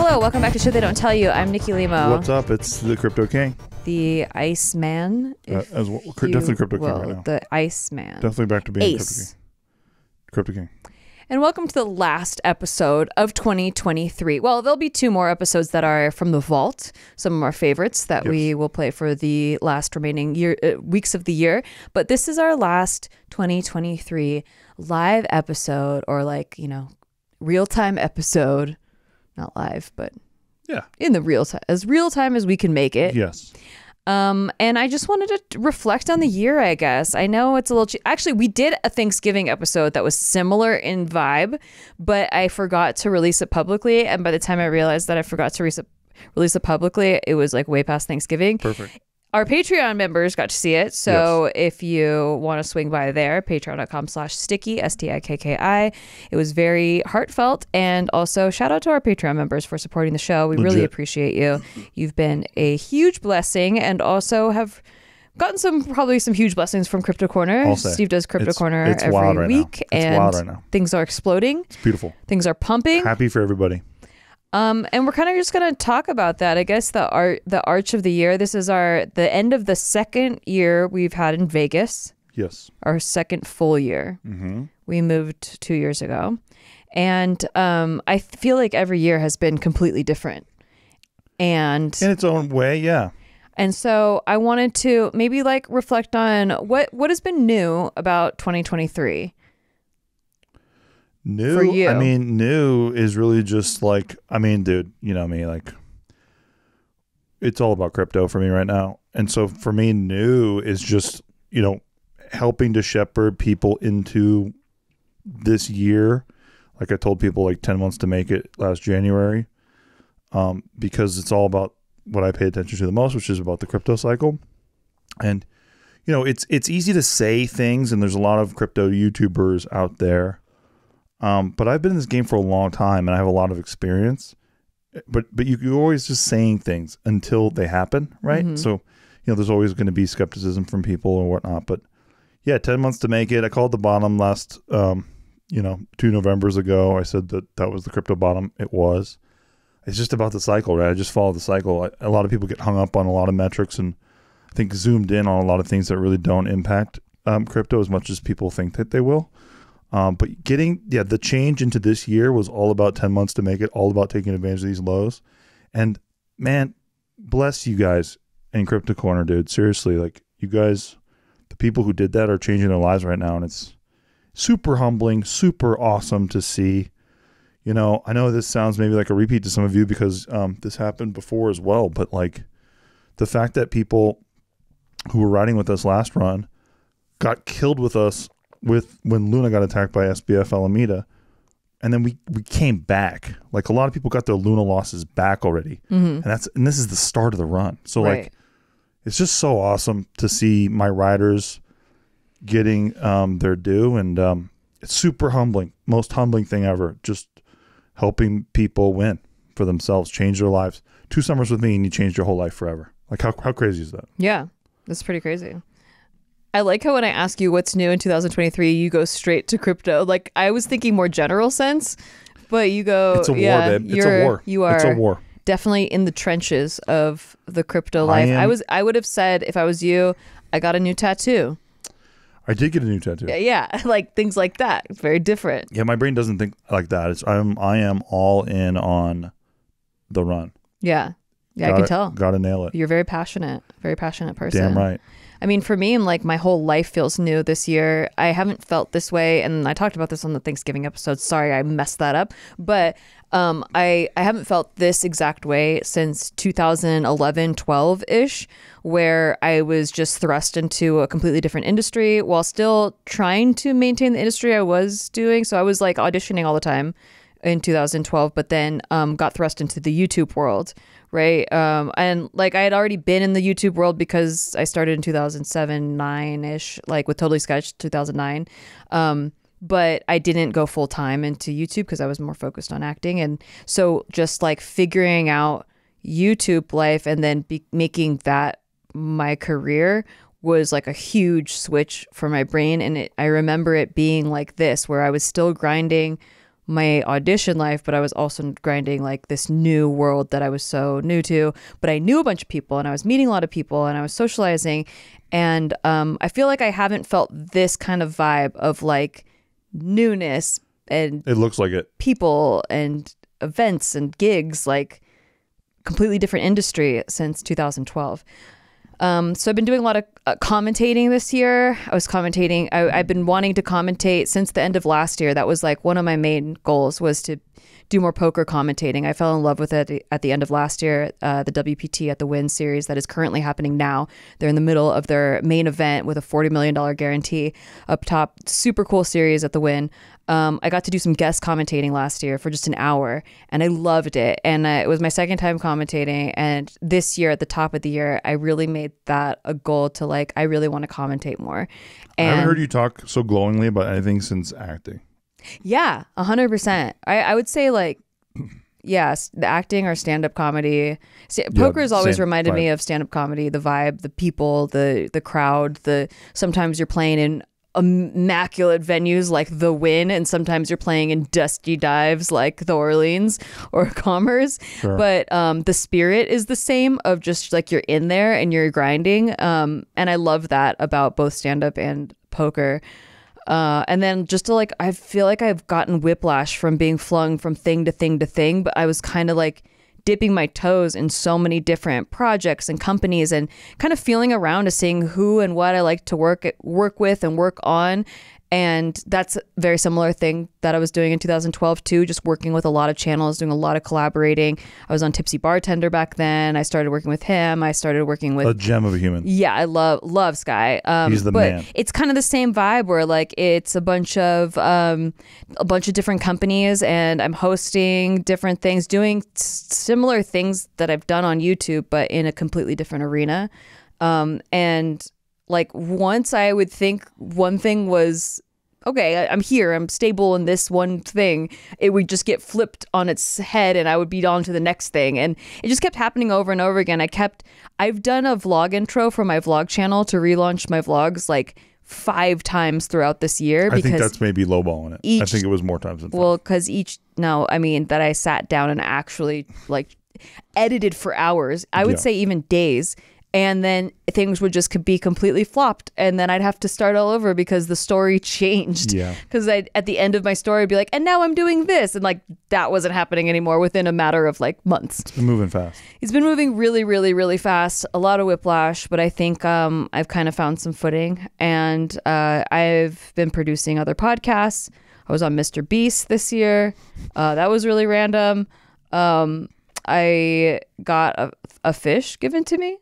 Hello, welcome back to Shit They Don't Tell You. I'm Nikki Limo. What's up? It's the Crypto King. The Iceman. As well, definitely Crypto King right now. The Iceman. Definitely back to being Ace. Crypto King. And welcome to the last episode of 2023. Well, there'll be two more episodes that are from the vault, some of our favorites that we will play for the last remaining weeks of the year. But this is our last 2023 live episode, or real-time episode. Not live, but in the real time, as real time as we can make it. Yes. And I just wanted to reflect on the year, I guess. I know it's a little... Actually, we did a Thanksgiving episode that was similar in vibe, but I forgot to release it publicly. And by the time I realized that I forgot to release it publicly, it was like way past Thanksgiving. Perfect. Our Patreon members got to see it. So if you want to swing by there, patreon.com/sticky, STIKKI. It was very heartfelt. And also shout out to our Patreon members for supporting the show. We really appreciate you. You've been a huge blessing, and also have gotten probably some huge blessings from Crypto Corner. Steve does Crypto Corner every week. It's wild right now. Things are exploding. It's beautiful. Things are pumping. Happy for everybody. And we're kind of just going to talk about that. I guess the arch of the year. This is the end of the second year we've had in Vegas. Yes. Our second full year. Mm-hmm. We moved 2 years ago. And I feel like every year has been completely different. And in its own way, yeah. And so I wanted to maybe reflect on what has been new about 2023. New, for you. I mean, new is really just dude, you know me, it's all about crypto for me right now. And so for me, new is just, helping to shepherd people into this year. Like I told people, 10 months to make it last January, because it's all about what I pay attention to the most, which is about the crypto cycle. And, it's easy to say things, and there's a lot of crypto YouTubers out there. But I've been in this game for a long time, and I have a lot of experience. But you're always just saying things until they happen, right? Mm-hmm. So, there's always going to be skepticism from people or whatnot. But yeah, 10 months to make it. I called the bottom last, 2 Novembers ago. I said that was the crypto bottom. It was. It's just about the cycle, right? I just follow the cycle. A lot of people get hung up on a lot of metrics, and I think zoomed in on a lot of things that really don't impact crypto as much as people think that they will. But getting the change into this year was all about 10 months to make it, all about taking advantage of these lows. And man, bless you guys in Crypto Corner, dude. Seriously, you guys, the people who did that are changing their lives right now. And it's super humbling, super awesome to see. I know this sounds maybe like a repeat to some of you because this happened before as well. But the fact that people who were riding with us last run got killed with us when Luna got attacked by SBF Alameda, and then we came back. A lot of people got their Luna losses back already, and this is the start of the run. So it's just so awesome to see my riders getting their due, and it's super humbling, most humbling thing ever. Just helping people win for themselves, change their lives. 2 summers with me, and you changed your whole life forever. How crazy is that? Yeah, that's pretty crazy. I like how when I ask you what's new in 2023, you go straight to crypto. I was thinking more general sense, but you go, it's a war, babe. It's a war. You are it's a war. Definitely in the trenches of the crypto life. I would have said, if I was you, I got a new tattoo. I did get a new tattoo. Yeah, things like that. It's very different. Yeah, my brain doesn't think like that. I am all in on the run. Yeah. Yeah, I can tell. Gotta nail it. You're very passionate person. Damn right. I mean, for me, my whole life feels new this year. I haven't felt this way, and I talked about this on the Thanksgiving episode. Sorry, I messed that up. But I haven't felt this exact way since 2011, 12-ish, where I was just thrust into a completely different industry while still trying to maintain the industry I was doing. So I was auditioning all the time in 2012, but then got thrust into the YouTube world, right? And I had already been in the YouTube world because I started in 2007, 9-ish, with Totally Sketch 2009. But I didn't go full time into YouTube because I was more focused on acting. And so just figuring out YouTube life and then making that my career was a huge switch for my brain. And I remember it being like this, where I was still grinding my audition life, but I was also grinding like this new world that I was so new to. But I knew a bunch of people and I was meeting a lot of people and I was socializing. And I feel like I haven't felt this kind of vibe of like newness and It looks like it. people and events and gigs, like completely different industry since 2012. So I've been doing a lot of commentating this year. I was commentating. I've been wanting to commentate since the end of last year. That was like one of my main goals, was to do more poker commentating. I fell in love with it at the end of last year, the WPT at the Win series that is currently happening now. They're in the middle of their main event with a $40 million guarantee up top. Super cool series at the Win. I got to do some guest commentating last year for just an hour and I loved it. And it was my second time commentating. And this year at the top of the year, I really made that a goal to like, I really want to commentate more. And I haven't heard you talk so glowingly about anything since acting. Yeah, 100%. I would say like, yes, the acting or stand-up comedy. Poker has always reminded me of stand-up comedy, the vibe, the people, the crowd, sometimes you're playing in immaculate venues like the Win, and sometimes you're playing in dusty dives like the Orleans or Commerce. Sure. But the spirit is the same, of just like you're in there and you're grinding. And I love that about both stand-up and poker. And then just to like, I feel like I've gotten whiplash from being flung from thing to thing to thing, but I was kind of like dipping my toes in so many different projects and companies and kind of feeling around to seeing who and what I like to work with and work on. And that's a very similar thing that I was doing in 2012 too, just working with a lot of channels, doing a lot of collaborating. I was on Tipsy Bartender back then. I started working with him. I started working with... A gem of a human. Yeah, I love Sky. He's the man. It's kind of the same vibe where like it's a bunch of different companies and I'm hosting different things, doing similar things that I've done on YouTube, but in a completely different arena. And like once I would think one thing was, okay, I'm here, I'm stable in this one thing, it would just get flipped on its head and I would be on to the next thing. And it just kept happening over and over again. I've done a vlog intro for my vlog channel to relaunch my vlogs like 5 times throughout this year. I think that's maybe lowballing it. I think it was more times than 5. Well, because that I sat down and actually like edited for hours. I would say even days. And then things would just be completely flopped. And then I'd have to start all over because the story changed. Yeah. Because at the end of my story, I'd be like, and now I'm doing this. And like, that wasn't happening anymore within a matter of like months. It's been moving fast. He's been moving really, really, really fast. A lot of whiplash, but I think I've kind of found some footing. And I've been producing other podcasts. I was on Mr. Beast this year. That was really random. I got a fish given to me.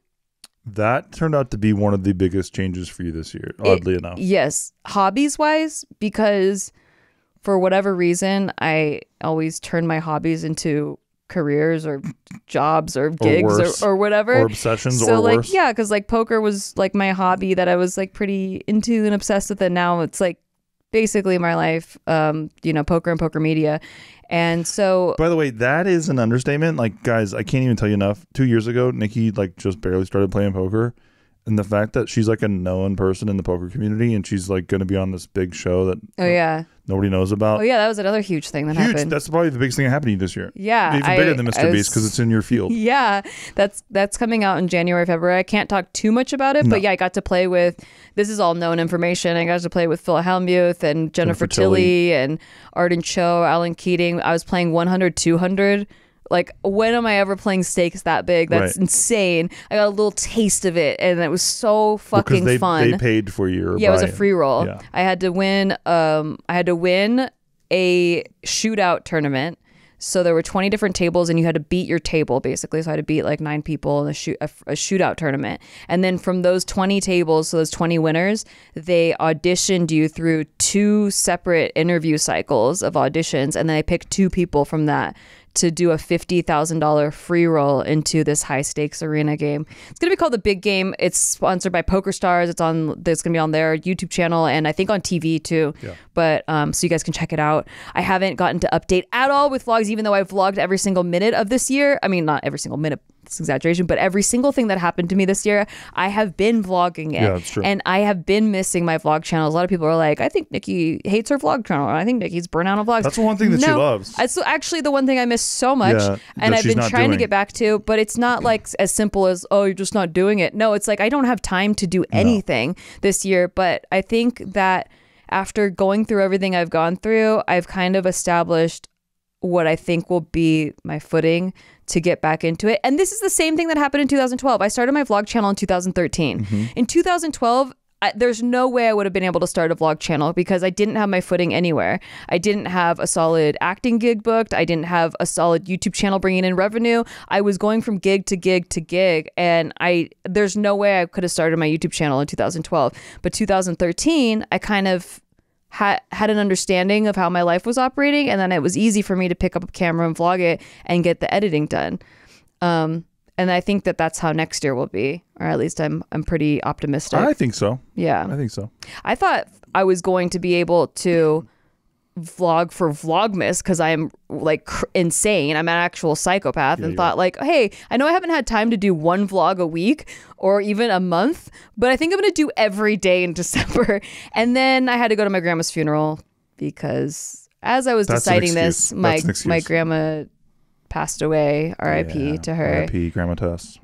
That turned out to be one of the biggest changes for you this year, oddly enough. Yes. Hobbies wise, because for whatever reason, I always turn my hobbies into careers or jobs or gigs or whatever. Or obsessions or worse. So yeah, because like poker was like my hobby that I was like pretty into and obsessed with it. Now it's like basically my life, poker and poker media. And so, by the way, that is an understatement. Like, guys, I can't even tell you enough. 2 years ago, Nikki like just barely started playing poker, and the fact that she's like a known person in the poker community, and she's like going to be on this big show that nobody knows about. Oh yeah, that was another huge thing that happened. That's probably the biggest thing that happened to you this year. Yeah, even bigger than Mr. Beast because it's in your field. Yeah, that's coming out in January, February. I can't talk too much about it, but yeah, I got to play with. This is all known information. I got to play with Phil Hellmuth and Jennifer Tilly and Arden Cho, Alan Keating. I was playing 100, 200. Like, when am I ever playing stakes that big? That's insane. I got a little taste of it, and it was so fucking fun. They paid for your it was a free roll. Yeah. I had to win. I had to win a shootout tournament. So there were 20 different tables, and you had to beat your table basically. So I had to beat like 9 people in a shootout tournament. And then from those 20 tables, so those 20 winners, they auditioned you through 2 separate interview cycles of auditions, and then they picked 2 people from that to do a $50,000 free roll into this high stakes arena game. It's going to be called The Big Game. It's sponsored by Poker Stars. It's going to be on their YouTube channel and I think on TV too. Yeah. But so you guys can check it out. I haven't gotten to update at all with vlogs, even though I've vlogged every single minute of this year. I mean, not every single minute, that's exaggeration, but every single thing that happened to me this year, I have been vlogging it. Yeah, that's true. And I have been missing my vlog channels. A lot of people are like, I think Nikki hates her vlog channel. I think Nikki's burnt out on vlogs. That's the one thing that she loves. It's actually the one thing I miss so much, and I've been trying to get back to, but it's not like as simple as, oh, you're just not doing it. No, it's like I don't have time to do anything this year, but I think that after going through everything I've gone through, I've kind of established what I think will be my footing to get back into it. And this is the same thing that happened in 2012. I started my vlog channel in 2013. In 2012, there's no way I would have been able to start a vlog channel because I didn't have my footing anywhere. I didn't have a solid acting gig booked. I didn't have a solid YouTube channel bringing in revenue. I was going from gig to gig to gig, and there's no way I could have started my YouTube channel in 2012. But 2013, I kind of had an understanding of how my life was operating, and then it was easy for me to pick up a camera and vlog it and get the editing done. And I think that that's how next year will be, or at least I'm pretty optimistic. I think so. Yeah. I think so. I thought I was going to be able to vlog for Vlogmas because I'm like insane. I'm an actual psychopath, and thought like, hey, I know I haven't had time to do one vlog a week or even a month, but I think I'm going to do every day in December. And then I had to go to my grandma's funeral because as I was deciding this, my grandma passed away. R.I.P. to her. R.I.P. Grandma Tess.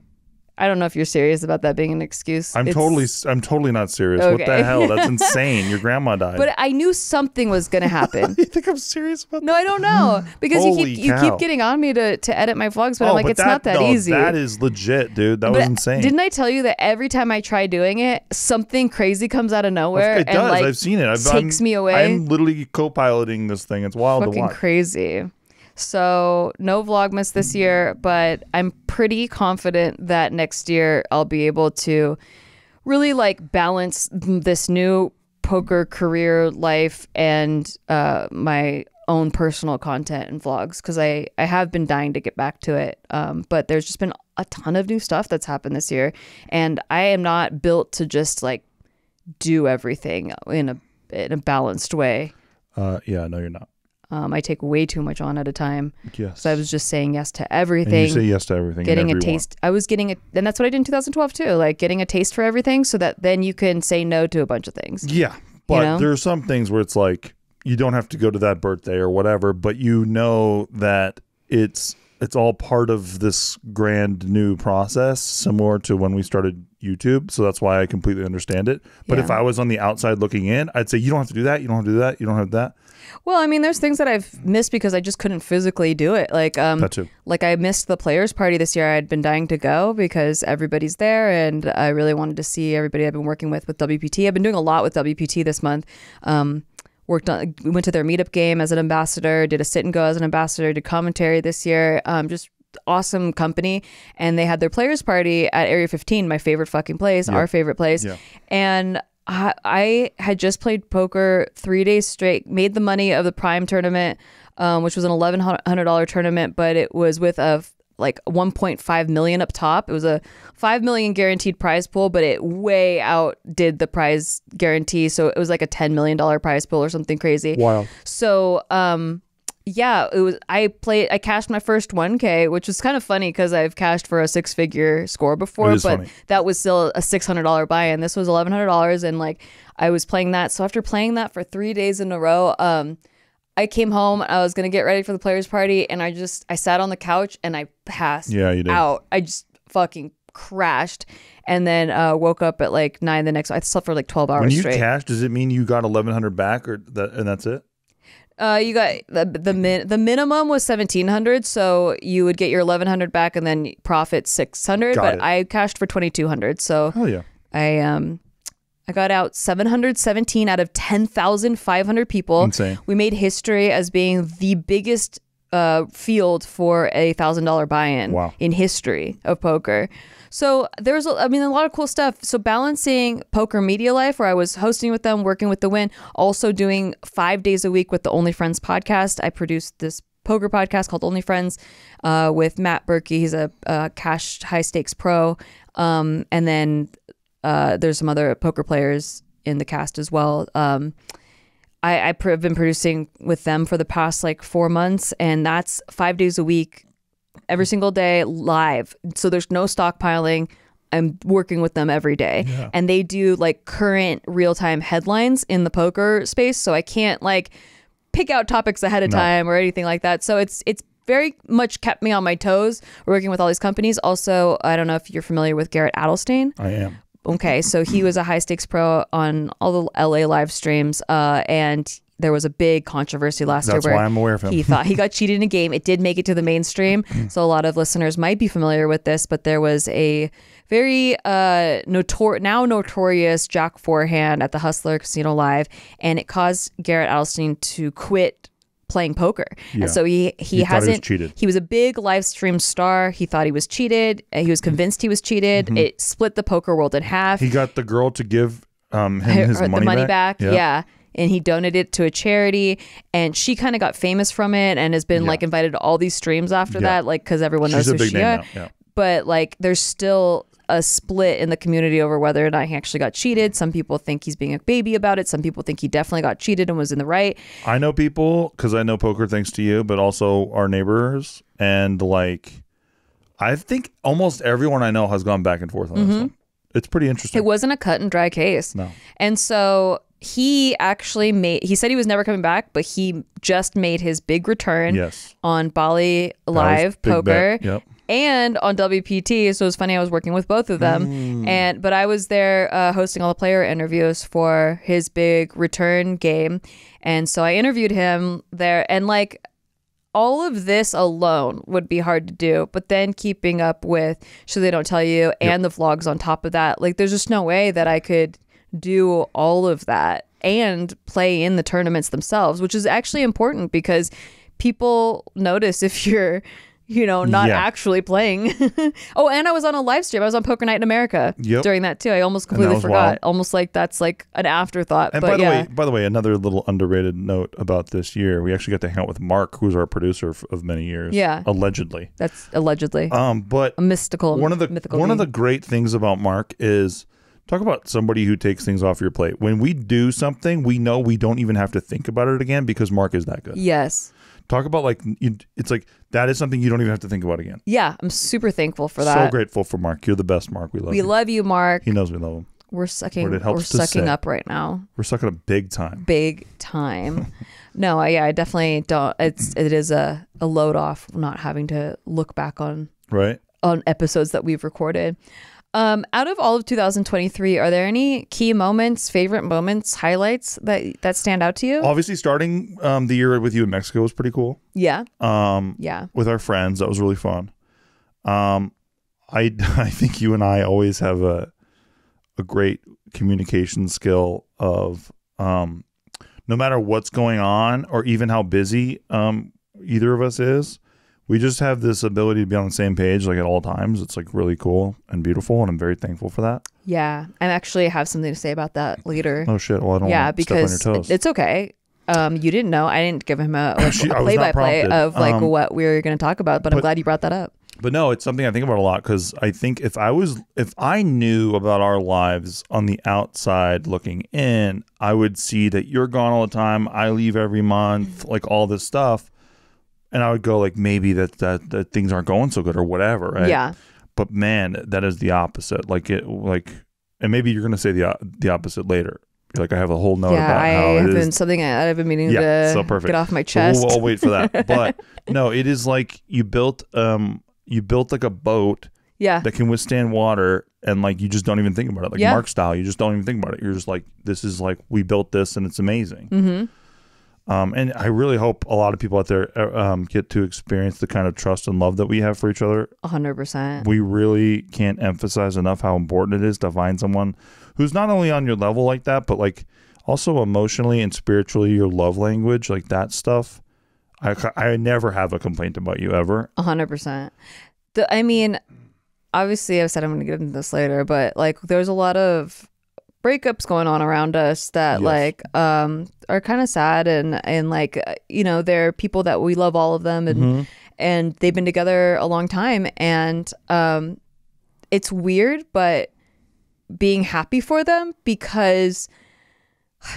I don't know if you're serious about that being an excuse. I'm totally not serious. Okay. What the hell? That's insane. Your grandma died. But I knew something was going to happen. You think I'm serious about that? No, I don't know. Because you keep getting on me to edit my vlogs, but I'm like, it's not that easy. That is legit, dude. That was insane. Didn't I tell you that every time I try doing it, something crazy comes out of nowhere? It does. Like, I've seen it. Takes me away. I'm literally co-piloting this thing. It's wild to watch. Fucking crazy. So no Vlogmas this year, but I'm pretty confident that next year I'll be able to really like balance this new poker career life and my own personal content and vlogs, because I have been dying to get back to it. But there's just been a ton of new stuff that's happened this year, and I am not built to just like do everything in a balanced way. Yeah, no, you're not. I take way too much on at a time. Yes. So I was just saying yes to everything. And you say yes to everything. Getting a taste. I was getting and that's what I did in 2012 too. Like getting a taste for everything so that then you can say no to a bunch of things. Yeah. But there are some things where it's like, you don't have to go to that birthday or whatever, but you know that it's all part of this grand new process, similar to when we started YouTube. So that's why I completely understand it. But if I was on the outside looking in, I'd say, you don't have to do that. You don't have to do that. You don't have that. Well, I mean, there's things that I've missed because I just couldn't physically do it. Like, that too. Like I missed the players party this year. I'd been dying to go because everybody's there, and I really wanted to see everybody I've been working with WPT. I've been doing a lot with WPT this month. Went to their meetup game as an ambassador, did a sit and go as an ambassador, did commentary this year. Just awesome company. And they had their players party at Area 15, my favorite fucking place, our favorite place. Yeah. And I had just played poker 3 days straight, made the money of the Prime tournament, which was an $1,100 tournament, but it was with a like 1.5 million up top. It was a 5 million guaranteed prize pool, but it way outdid the prize guarantee. So it was like a $10 million prize pool or something crazy. Wow. So, yeah, it was. I cashed my first 1K, which was kind of funny because I've cashed for a 6-figure score before, but funny. That was still a $600 buy-in. This was $1,100, and like I was playing that. So after playing that for 3 days in a row, I came home. I was gonna get ready for the players party, and I sat on the couch and I passed out. I just fucking crashed, and then woke up at like 9 the next. I slept for like 12 hours straight. When you cashed, does it mean you got 1,100 back, or that, and that's it? You got the minimum was 1,700, so you would get your 1,100 back and then profit 600. But I cashed for 2,200, so hell yeah. I got out 717 out of 10,500 people. Insane. We made history as being the biggest field for a $1,000 buy-in in history of poker. So there's, a lot of cool stuff. So balancing poker media life, where I was hosting with them, working with the Win, also doing 5 days a week with the Only Friends podcast. I produced this poker podcast called Only Friends with Matt Berkey. He's a cash high stakes pro. And then there's some other poker players in the cast as well. I've been producing with them for the past like 4 months, and that's 5 days a week every single day live. So there's no stockpiling. I'm working with them every day. Yeah. And they do like current real-time headlines in the poker space. So I can't like pick out topics ahead of time or anything like that. So it's very much kept me on my toes working with all these companies. Also, I don't know if you're familiar with Garrett Adelstein. I am. Okay, so he was a high stakes pro on all the LA live streams, and there was a big controversy last year That's where why I'm aware of him. he thought he got cheated in a game. It did make it to the mainstream, so a lot of listeners might be familiar with this, but there was a very now notorious Jack forehand at the Hustler Casino Live, and it caused Garrett Adelstein to quit playing poker. Yeah. And so he hasn't cheated. He was a big live stream star. He thought he was cheated. He was convinced he was cheated. It split the poker world in half. He got the girl to give him his the money back. Yeah. Yeah. And he donated it to a charity, and she kind of got famous from it and has been like invited to all these streams after that, like because everyone knows She's a who big she name is. now. Yeah. But like there's still a split in the community over whether or not he actually got cheated. Some people think he's being a baby about it. Some people think he definitely got cheated and was in the right. I know people because I know poker thanks to you, but also our neighbors. And like, I think almost everyone I know has gone back and forth on this one. It's pretty interesting. It wasn't a cut and dry case. No. And so he said he was never coming back, but he just made his big return on Bali Live Poker. Yep. And on WPT. So it was funny, I was working with both of them, but I was there hosting all the player interviews for his big return game, and so I interviewed him there, and like all of this alone would be hard to do, but then keeping up with So They Don't Tell You and the vlogs on top of that, like there's just no way that I could do all of that and play in the tournaments themselves, which is actually important because people notice if you're not actually playing. Oh, and I was on a live stream. I was on Poker Night in America during that too. I almost completely forgot. Wild. Almost like that's like an afterthought. And but by the way, another little underrated note about this year, we actually got to hang out with Mark, who's our producer of many years. Yeah. Allegedly. That's allegedly. But a mythical. One of the great things about Mark is talk about somebody who takes things off your plate. When we do something, we know we don't even have to think about it again because Mark is that good. Yes. Talk about like, it's like, that is something you don't even have to think about again. Yeah, I'm super thankful for that. So grateful for Mark. You're the best, Mark. We love you. We love you, Mark. He knows we love him. We're sucking up right now. We're sucking up big time. Big time. No, I definitely don't. It is a load off not having to look back on episodes that we've recorded. Out of all of 2023, are there any key moments, favorite moments, highlights that stand out to you? Obviously, starting the year with you in Mexico was pretty cool. Yeah. With our friends, that was really fun. I think you and I always have a great communication skill of no matter what's going on or even how busy either of us is. We just have this ability to be on the same page like at all times. It's like really cool and beautiful, and I'm very thankful for that. Yeah, I actually have something to say about that later. Oh shit! Well, I don't want to step on your toes. It's okay. You didn't know. I didn't give him a play-by-play of like what we were going to talk about, but I'm glad you brought that up. But no, it's something I think about a lot because I think if I knew about our lives on the outside looking in, I would see that you're gone all the time. I leave every month, like all this stuff. And I would go like maybe that things aren't going so good or whatever, right? Yeah. But man, that is the opposite. And maybe you're gonna say the opposite later. You're like, I have a whole note about how it is something I've been meaning to so perfect. Get off my chest. I'll wait for that. But no, it is like you built like a boat that can withstand water, and like you just don't even think about it. Like Mark style, you just don't even think about it. You're just like, this is like we built this and it's amazing. Mm-hmm. And I really hope a lot of people out there get to experience the kind of trust and love that we have for each other. 100%. We really can't emphasize enough how important it is to find someone who's not only on your level like that, but like also emotionally and spiritually your love language, like that stuff. I never have a complaint about you ever. 100%. I mean, obviously I've said I'm going to get into this later, but like there's a lot of breakups going on around us that are kind of sad, and like they're people that we love, all of them, and they've been together a long time, and it's weird but being happy for them because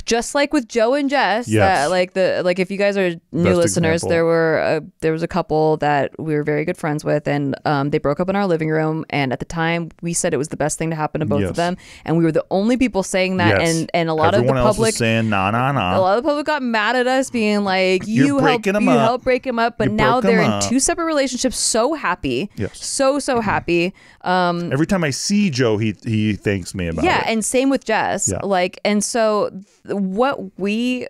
just like with Joe and Jess, Yes. like if you guys are new Best listeners, example. there was a couple that we were very good friends with, and they broke up in our living room. And at the time, we said it was the best thing to happen to both Yes. of them, and we were the only people saying that. Yes. And a lot Everyone of the else public was saying nah. a lot of the public got mad at us, being like, You're breaking 'em up. helped break them up, but You now broke 'em they're in up. 2 separate relationships, so happy, Yes. so happy. Every time I see Joe, he thanks me about it. Yeah, and same with Jess. Yeah. Like, and so what we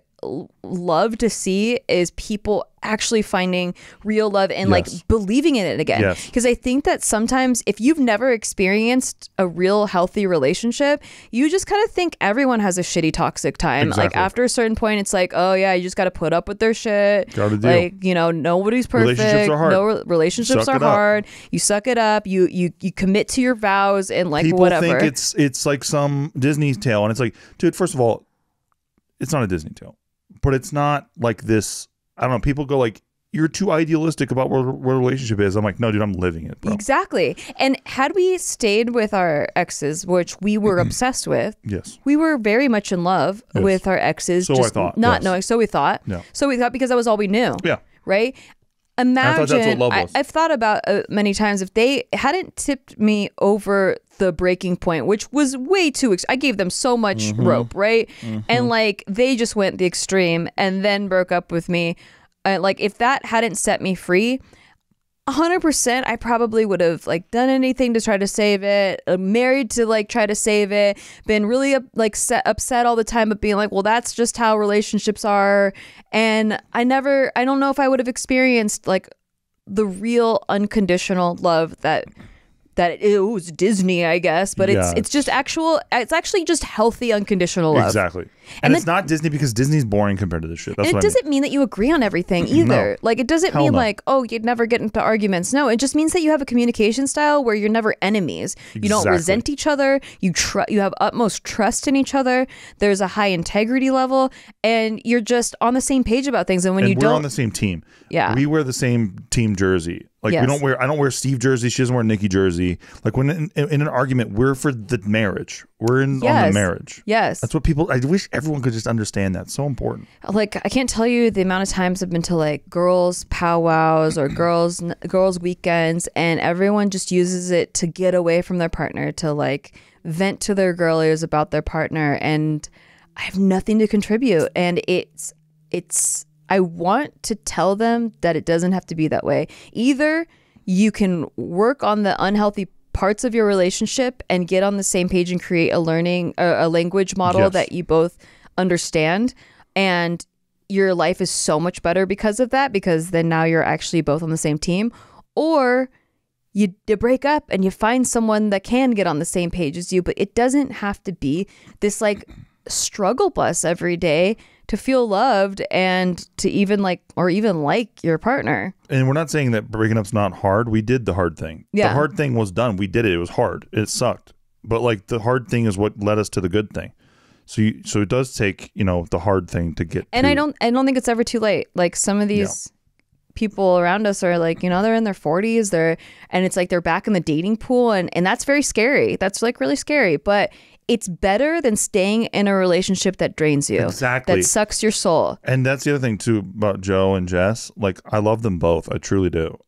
love to see is people actually finding real love and like Yes. believing in it again. Yes. Because I think that sometimes if you've never experienced a real healthy relationship, you just kind of think everyone has a shitty toxic time. Like Exactly. after a certain point, it's like, oh yeah, you just got to put up with their shit. Gotta deal. Like, you know, nobody's perfect. Relationships are hard. No relationships Suck are it up. hard. You suck it up. You commit to your vows and like People whatever. think it's like some Disney tale, and it's like, dude, first of all, it's not a Disney tale, but it's not like this. I don't know. People go like, you're too idealistic about what a relationship is. I'm like, no, dude, I'm living it, bro. Exactly. And had we stayed with our exes, which we were obsessed with, Yes. we were very much in love Yes. with our exes. So I just thought, not yes. knowing. So we thought. Yeah. So we thought because that was all we knew. Yeah. Right. I thought that's what Imagine, love was. I've thought about many times if they hadn't tipped me over the breaking point, which was way too, I gave them so much rope, right? And like they just went the extreme and then broke up with me. Like if that hadn't set me free, 100% I probably would have like done anything to try to save it, married to like try to save it, been really upset all the time, but being like, well, that's just how relationships are. And I don't know if I would have experienced like the real unconditional love that it was Disney, I guess, but Yeah. it's actually just healthy unconditional love. Exactly. And And it's not Disney because Disney's boring compared to this shit. That's And it what doesn't mean that you agree on everything either. No. Like it doesn't Hell mean no. like, oh, you'd never get into arguments. No, it just means that you have a communication style where you're never enemies. You don't Exactly. resent each other. You have utmost trust in each other. There's a high integrity level, and you're just on the same page about things. And when and you we're don't, on the same team. Yeah. We wear the same team jersey. Like Yes. I don't wear Steve jersey. She doesn't wear Nikki jersey. Like when in an argument, we're for the marriage. We're on the Yes. marriage. yes, That's what people, I wish everyone could just understand that. It's so important. like I can't tell you the amount of times I've been to like girls powwows or girls weekends, and everyone just uses it to get away from their partner, to like vent to their girlies about their partner, and I have nothing to contribute. And it's I want to tell them that it doesn't have to be that way. Either you can work on the unhealthy parts of your relationship and get on the same page and create a language model Yes. that you both understand, and your life is so much better because of that, because then now you're actually both on the same team. Or you break up and you find someone that can get on the same page as you, but it doesn't have to be this like struggle bus every day to feel loved and to even like your partner. And we're not saying that breaking up's not hard. We did the hard thing. Yeah. The hard thing was done. We did it. It was hard. It sucked. But like the hard thing is what led us to the good thing. So it does take, the hard thing to get And to. I don't think it's ever too late. Like some of these people around us are like, they're in their 40s, and it's like they're back in the dating pool, and that's very scary. That's like really scary, but it's better than staying in a relationship that drains you. Exactly. That sucks your soul. And that's the other thing too about Joe and Jess. Like I love them both. I truly do.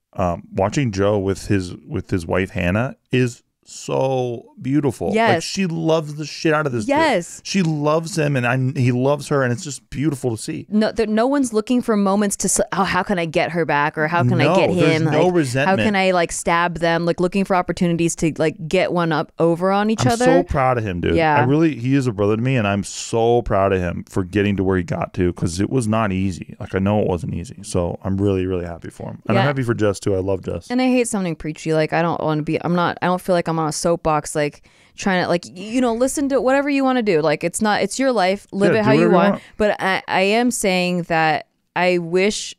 Watching Joe with his wife Hannah is so beautiful. Like Yes. she loves the shit out of this. Yes. Dude. She loves him, and he loves her, and it's just beautiful to see. No one's looking for moments to how can I get her back, or how can I No, get him? there's no Like, resentment. How can I like stab them? Like looking for opportunities to like get one up over on each I'm other. so proud of him, dude. Yeah. He is a brother to me, and I'm so proud of him for getting to where he got to, because it was not easy. Like I know it wasn't easy. So I'm really, really happy for him. And I'm Yeah. happy for Jess too. I love Jess. And I hate sounding preachy. Like I don't feel like I'm on a soapbox like trying to like listen to whatever you want to do. Like it's your life, live Yeah, it do how you whatever you want. want. But I am saying that I wish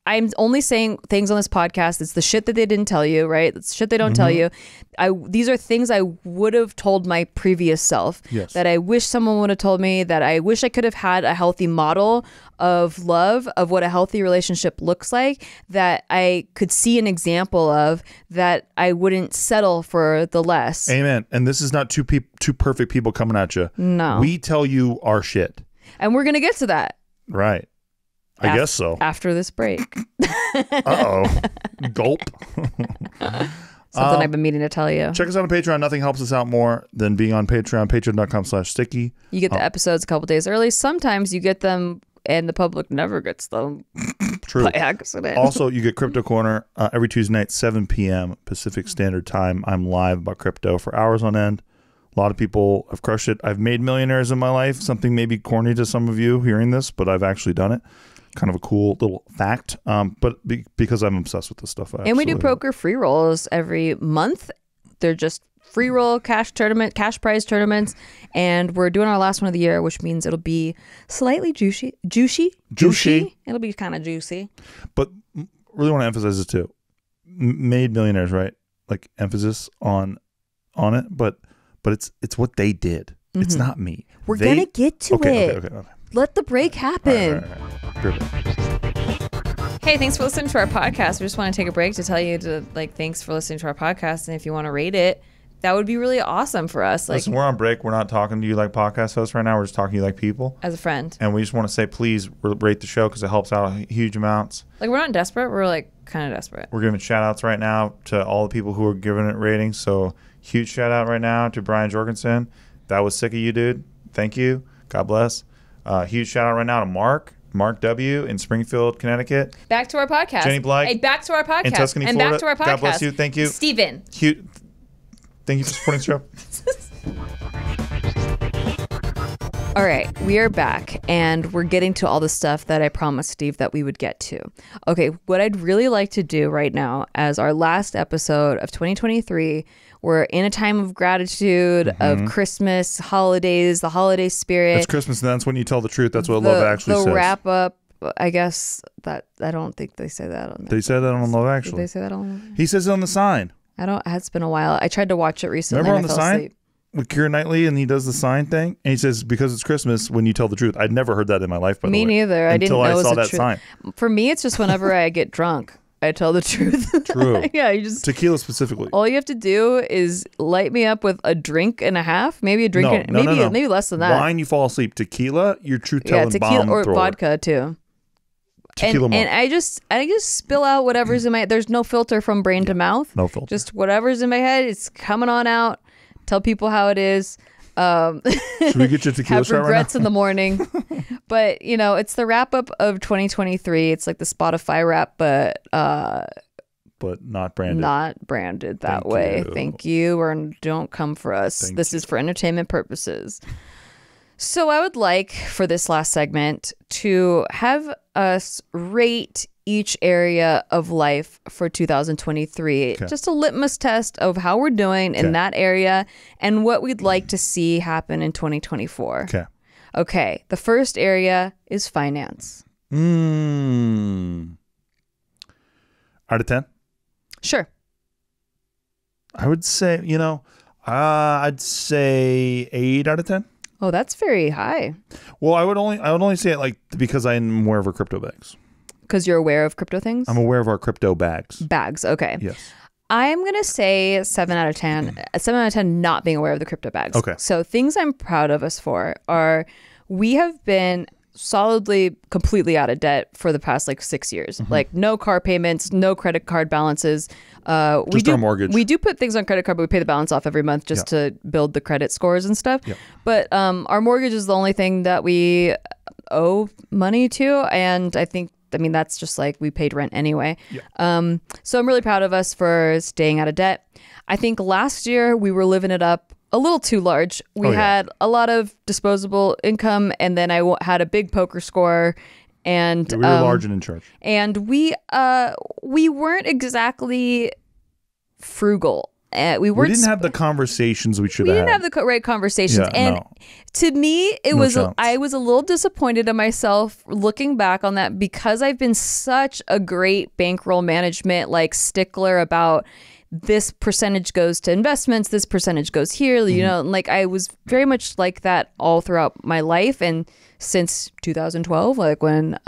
I'm only saying things on this podcast. It's the shit that they didn't tell you, right? It's shit they don't tell you. These are things I would have told my previous self. Yes. That I wish someone would have told me, that I wish I could have had a healthy model of love, of what a healthy relationship looks like, that I could see an example of, that I wouldn't settle for the less. Amen. And this is not two perfect people coming at you. No. We tell you our shit. And we're going to get to that. Right. I guess so. After this break. Uh-oh. Gulp. Something I've been meaning to tell you. Check us out on Patreon. Nothing helps us out more than being on Patreon. Patreon.com/sticky. You get the episodes a couple days early. Sometimes you get them and the public never gets them. True. By accident. Also, you get Crypto Corner every Tuesday night, 7 p.m. Pacific Standard Time. I'm live about crypto for hours on end. A lot of people have crushed it. I've made millionaires in my life. Something maybe corny to some of you hearing this, but I've actually done it. Kind of a cool little fact. Because I'm obsessed with this stuff. And we do poker free rolls every month. They're just free roll cash prize tournaments. And we're doing our last one of the year, which means it'll be slightly juicy. It'll be kind of juicy. But really want to emphasize this too. Made millionaires, right? Like emphasis on it, but it's what they did. Mm-hmm. It's not me. We're gonna get to it. Okay. Let the break happen. All right. Hey, thanks for listening to our podcast. We just want to take a break to tell you thanks for listening to our podcast, and if you want to rate it, that would be really awesome for us. Listen, we're on break. We're not talking to you like podcast hosts right now. We're just talking to you like people. As a friend. And we just want to say, please rate the show because it helps out huge amounts. We're not desperate. We're kind of desperate. We're giving shout outs right now to all the people who are giving it ratings. So huge shout out right now to Brian Jorgensen. That was sick of you, dude. Thank you. God bless. Huge shout out right now to Mark W. in Springfield, Connecticut. Back to our podcast. Jenny Blythe. Hey, back to our podcast. In Tuscany, and Florida. Back to our podcast. God bless you. Thank you. Steven. Thank you for supporting the show. All right, we are back, and we're getting to all the stuff that I promised Steve that we would get to. Okay, what I'd really like to do right now as our last episode of 2023, we're in a time of gratitude, of Christmas, holidays, the holiday spirit. It's Christmas, and that's when you tell the truth. That's what Love Actually says. The wrap up, I guess, that I don't think they say that on there. They said that on Love Actually. Did they say that on? He says it on the sign. It's been a while. I tried to watch it recently. Remember on the sign? Asleep. With Keira Knightley, and he does the sign thing, and he says, because it's Christmas, when you tell the truth. I'd never heard that in my life, by the way. Me neither. I didn't know it was until I saw that sign. For me, it's just whenever I get drunk, I tell the truth. True. Yeah, you just... Tequila specifically. All you have to do is light me up with a drink and a half, maybe a drink, maybe less than that. Wine, you fall asleep. Tequila, you're truth-telling tequila bomb or thrower. Vodka, too. Tequila and I just spill out whatever's in my... There's no filter from brain to mouth. No filter. Just whatever's in my head, it's coming on out. Tell people how it is. Should we get your tequila have shot regrets right in the morning. But it's the wrap up of 2023. It's like the Spotify wrap, but not branded. Not branded that way. Thank you. Or don't come for us. This is for entertainment purposes. So I would like for this last segment to have us rate each area of life for 2023. Okay. Just a litmus test of how we're doing in that area and what we'd like to see happen in 2024. Okay. The first area is finance. Out of 10? Sure. I would say, I'd say 8 out of 10. Oh, that's very high. Well, I would only say it because I'm aware of our crypto bags. Because you're aware of crypto things? I'm aware of our crypto bags. Bags, okay. Yes. I'm going to say 7 out of 10. 7 out of 10 not being aware of the crypto bags. Okay. So things I'm proud of us for are we have been solidly, completely out of debt for the past 6 years. No car payments, no credit card balances. Our mortgage. We do put things on credit card, but we pay the balance off every month just to build the credit scores and stuff. Yeah. But our mortgage is the only thing that we owe money to. And that's just we paid rent anyway. Yeah. So I'm really proud of us for staying out of debt. I think last year we were living it up a little too large. We had a lot of disposable income, and then I had a big poker score, and we were large and in charge. And we weren't exactly frugal. We didn't have the conversations we should have. We didn't have the right conversations. To me, I was a little disappointed in myself looking back on that because I've been such a great bankroll management stickler about this percentage goes to investments, this percentage goes here, I was very much like that all throughout my life and since 2012, when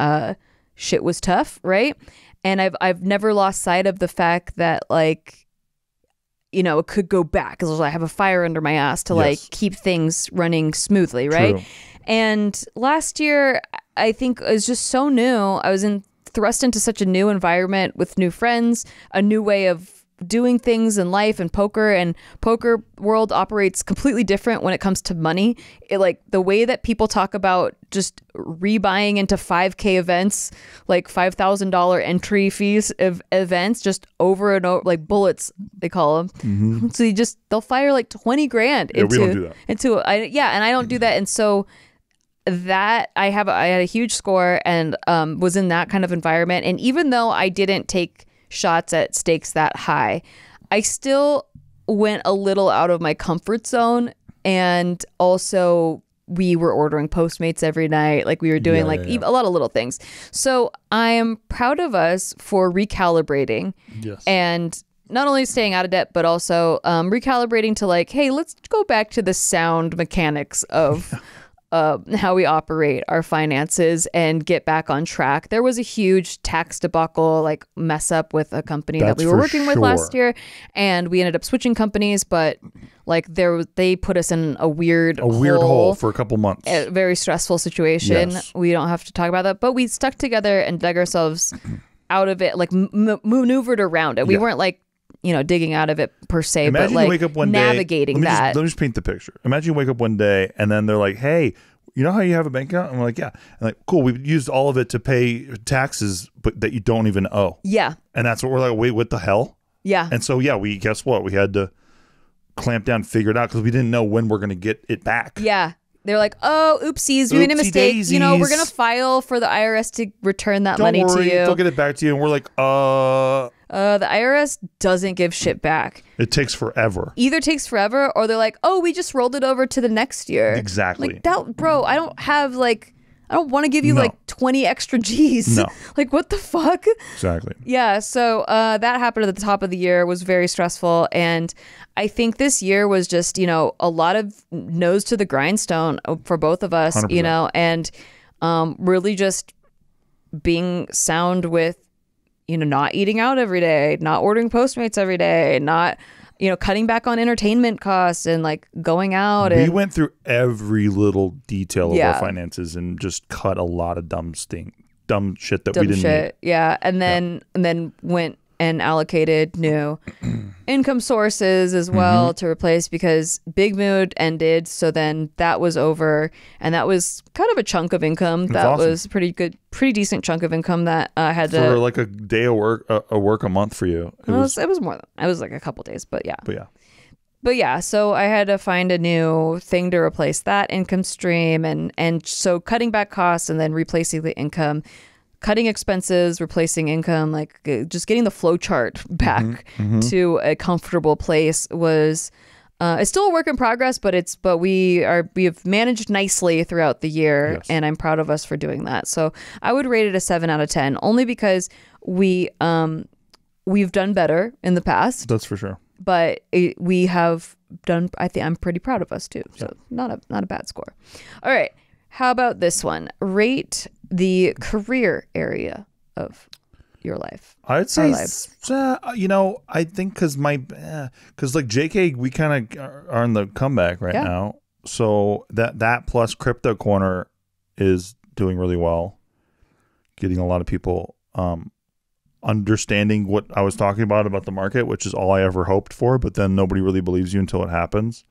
shit was tough, right? And I've never lost sight of the fact that it could go back because I have a fire under my ass to keep things running smoothly, right? True. And last year, I think it was just so new. I was thrust into such a new environment with new friends, a new way of doing things in life and poker world operates completely different when it comes to money. Like the way that people talk about just rebuying into 5K events, like $5,000 entry fees of events, just over and over, like bullets they call them. Mm-hmm. So they'll fire like 20 grand we don't do that. And I don't do that. And so that I had a huge score and was in that kind of environment. And even though I didn't take shots at stakes that high, I still went a little out of my comfort zone. And also we were ordering Postmates every night. Like we were doing a lot of little things. So I am proud of us for recalibrating and not only staying out of debt, but also recalibrating to like, hey, let's go back to the sound mechanics of how we operate our finances and get back on track. There was a huge tax debacle, like mess up with a company that we were working with last year, and we ended up switching companies. But like they put us in a weird hole for a couple months. A very stressful situation. Yes. We don't have to talk about that, but we stuck together and dug ourselves out of it, like maneuvered around it. We weren't like digging out of it per se, Imagine but like you wake up one navigating day, that. Let me just paint the picture. Imagine you wake up one day and then they're like, hey, you know how you have a bank account? And we're like, yeah. And like, cool, we've used all of it to pay taxes, but that you don't even owe. Yeah. And that's what we're like, wait, what the hell? Yeah. And so, guess what? We had to clamp down, figure it out because we didn't know when we're going to get it back. Yeah. They're like, oh, oopsies, we made a mistake. Daisies. We're going to file for the IRS to return that money to you. They'll get it back to you. And we're like, the IRS doesn't give shit back. It takes forever. Either takes forever or they're like, oh, we just rolled it over to the next year. Exactly. Like that, bro, I don't want to give you like 20 extra G's. No. Like what the fuck? Exactly. Yeah. So that happened at the top of the year. It was very stressful. And I think this year was just, a lot of nose to the grindstone for both of us, 100%. And really just being sound with, not eating out every day, not ordering Postmates every day, not, cutting back on entertainment costs and like going out. We went through every little detail of our finances and just cut a lot of dumb shit that we didn't need. Yeah. And then went and allocated new income sources as well to replace because Big Mood ended. So then that was over. And that was kind of a chunk of income. That was pretty decent chunk of income that I had to. For like a day of work, a month for you. It was more than, it was like a couple days, but yeah. So I had to find a new thing to replace that income stream. And so cutting back costs and then replacing the income. Cutting expenses, replacing income, like just getting the flow chart back to a comfortable place was it's still a work in progress, but we have managed nicely throughout the year, and I'm proud of us for doing that. So I would rate it a 7 out of 10, only because we've done better in the past. That's for sure. But we have done. I'm pretty proud of us too. So not a bad score. All right. How about this one? Rate the career area of your life. I'd say, I think because like JK, we kind of are on the comeback right now. So that plus Crypto Corner is doing really well, getting a lot of people understanding what I was talking about the market, which is all I ever hoped for. But then nobody really believes you until it happens.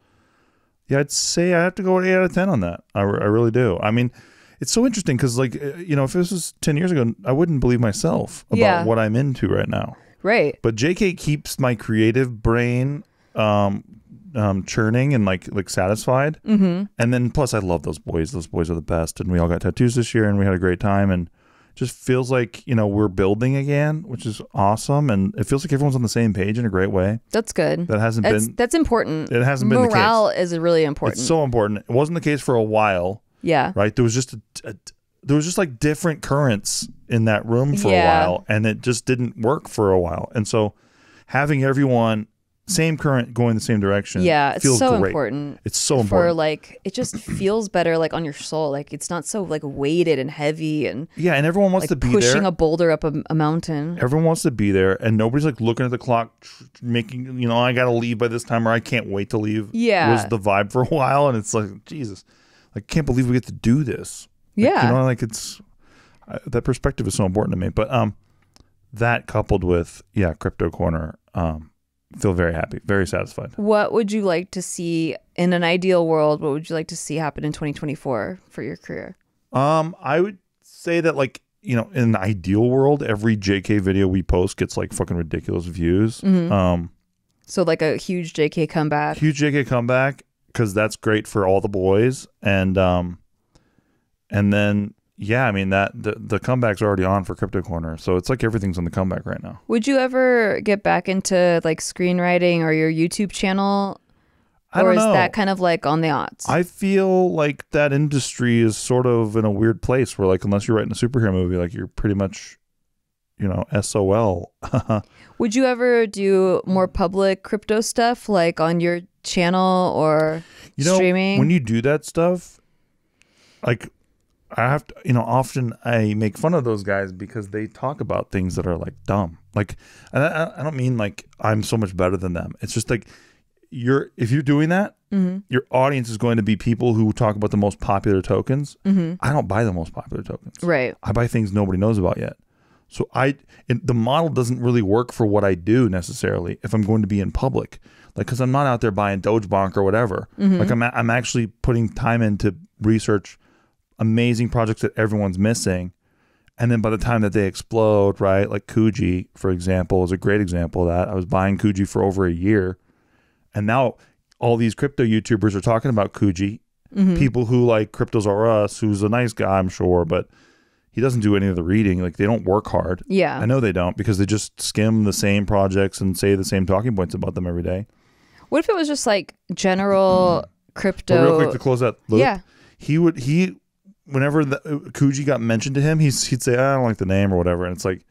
Yeah, I'd say I have to go 8 out of 10 on that. I really do. I mean, it's so interesting because, like, if this was 10 years ago, I wouldn't believe myself about what I'm into right now. Right. But JK keeps my creative brain churning and like satisfied. Mm-hmm. And then plus, I love those boys. Those boys are the best. And we all got tattoos this year, and we had a great time. And just feels like we're building again, which is awesome, and it feels like everyone's on the same page in a great way. That's good. That's important. It hasn't been the case. Morale is really important. It's so important. It wasn't the case for a while. Yeah. Right. There was just like different currents in that room for a while, and it just didn't work for a while. And so having everyone same current going the same direction. Yeah, it's feels so great. important. It's so important. For like, it just feels better like on your soul. Like it's not so like weighted and heavy and and everyone wants like to be there. Pushing a boulder up a mountain. Everyone wants to be there, and nobody's like looking at the clock, making I got to leave by this time, or I can't wait to leave. Yeah, was the vibe for a while, and it's like Jesus, like, can't believe we get to do this. Like, Yeah. you know, like that perspective is so important to me. But that coupled with Crypto Corner, feel very happy, very satisfied. What would you like to see in an ideal world? What would you like to see happen in 2024 for your career? I would say that, like, you know, in an ideal world, every JK video we post gets like fucking ridiculous views. So like a huge JK comeback. Because that's great for all the boys. And then I mean, that the comeback's already on for Crypto Corner, so it's like everything's on the comeback right now. Would you ever get back into like screenwriting or your YouTube channel? I don't know. Or is that kind of like on the odds? I feel like that industry is sort of in a weird place where, like, unless you're writing a superhero movie, like, you're pretty much, you know, SOL. Would you ever do more public crypto stuff, like on your channel or streaming? When you do that stuff, like, I have to, you know, often I make fun of those guys because they talk about things that are like dumb. Like, and I don't mean like I'm so much better than them. It's just like, if you're doing that, your audience is going to be people who talk about the most popular tokens. I don't buy the most popular tokens. Right. I buy things nobody knows about yet. So the model doesn't really work for what I do necessarily if I'm going to be in public. Like, because I'm not out there buying Doge Bonk or whatever. Like, I'm actually putting time into research amazing projects that everyone's missing. And then by the time that they explode, right? Like Kuji, for example, is a great example of that. I was buying Kuji for over a year. And now all these crypto YouTubers are talking about Kuji. People who like Cryptos R Us, who's a nice guy, I'm sure, but he doesn't do any of the reading. Like, they don't work hard. Yeah. I know they don't, because they just skim the same projects and say the same talking points about them every day. What if it was just like general crypto? But real quick to close that loop. Yeah. Whenever Kuji got mentioned to him, he'd say, I don't like the name or whatever. And it's like,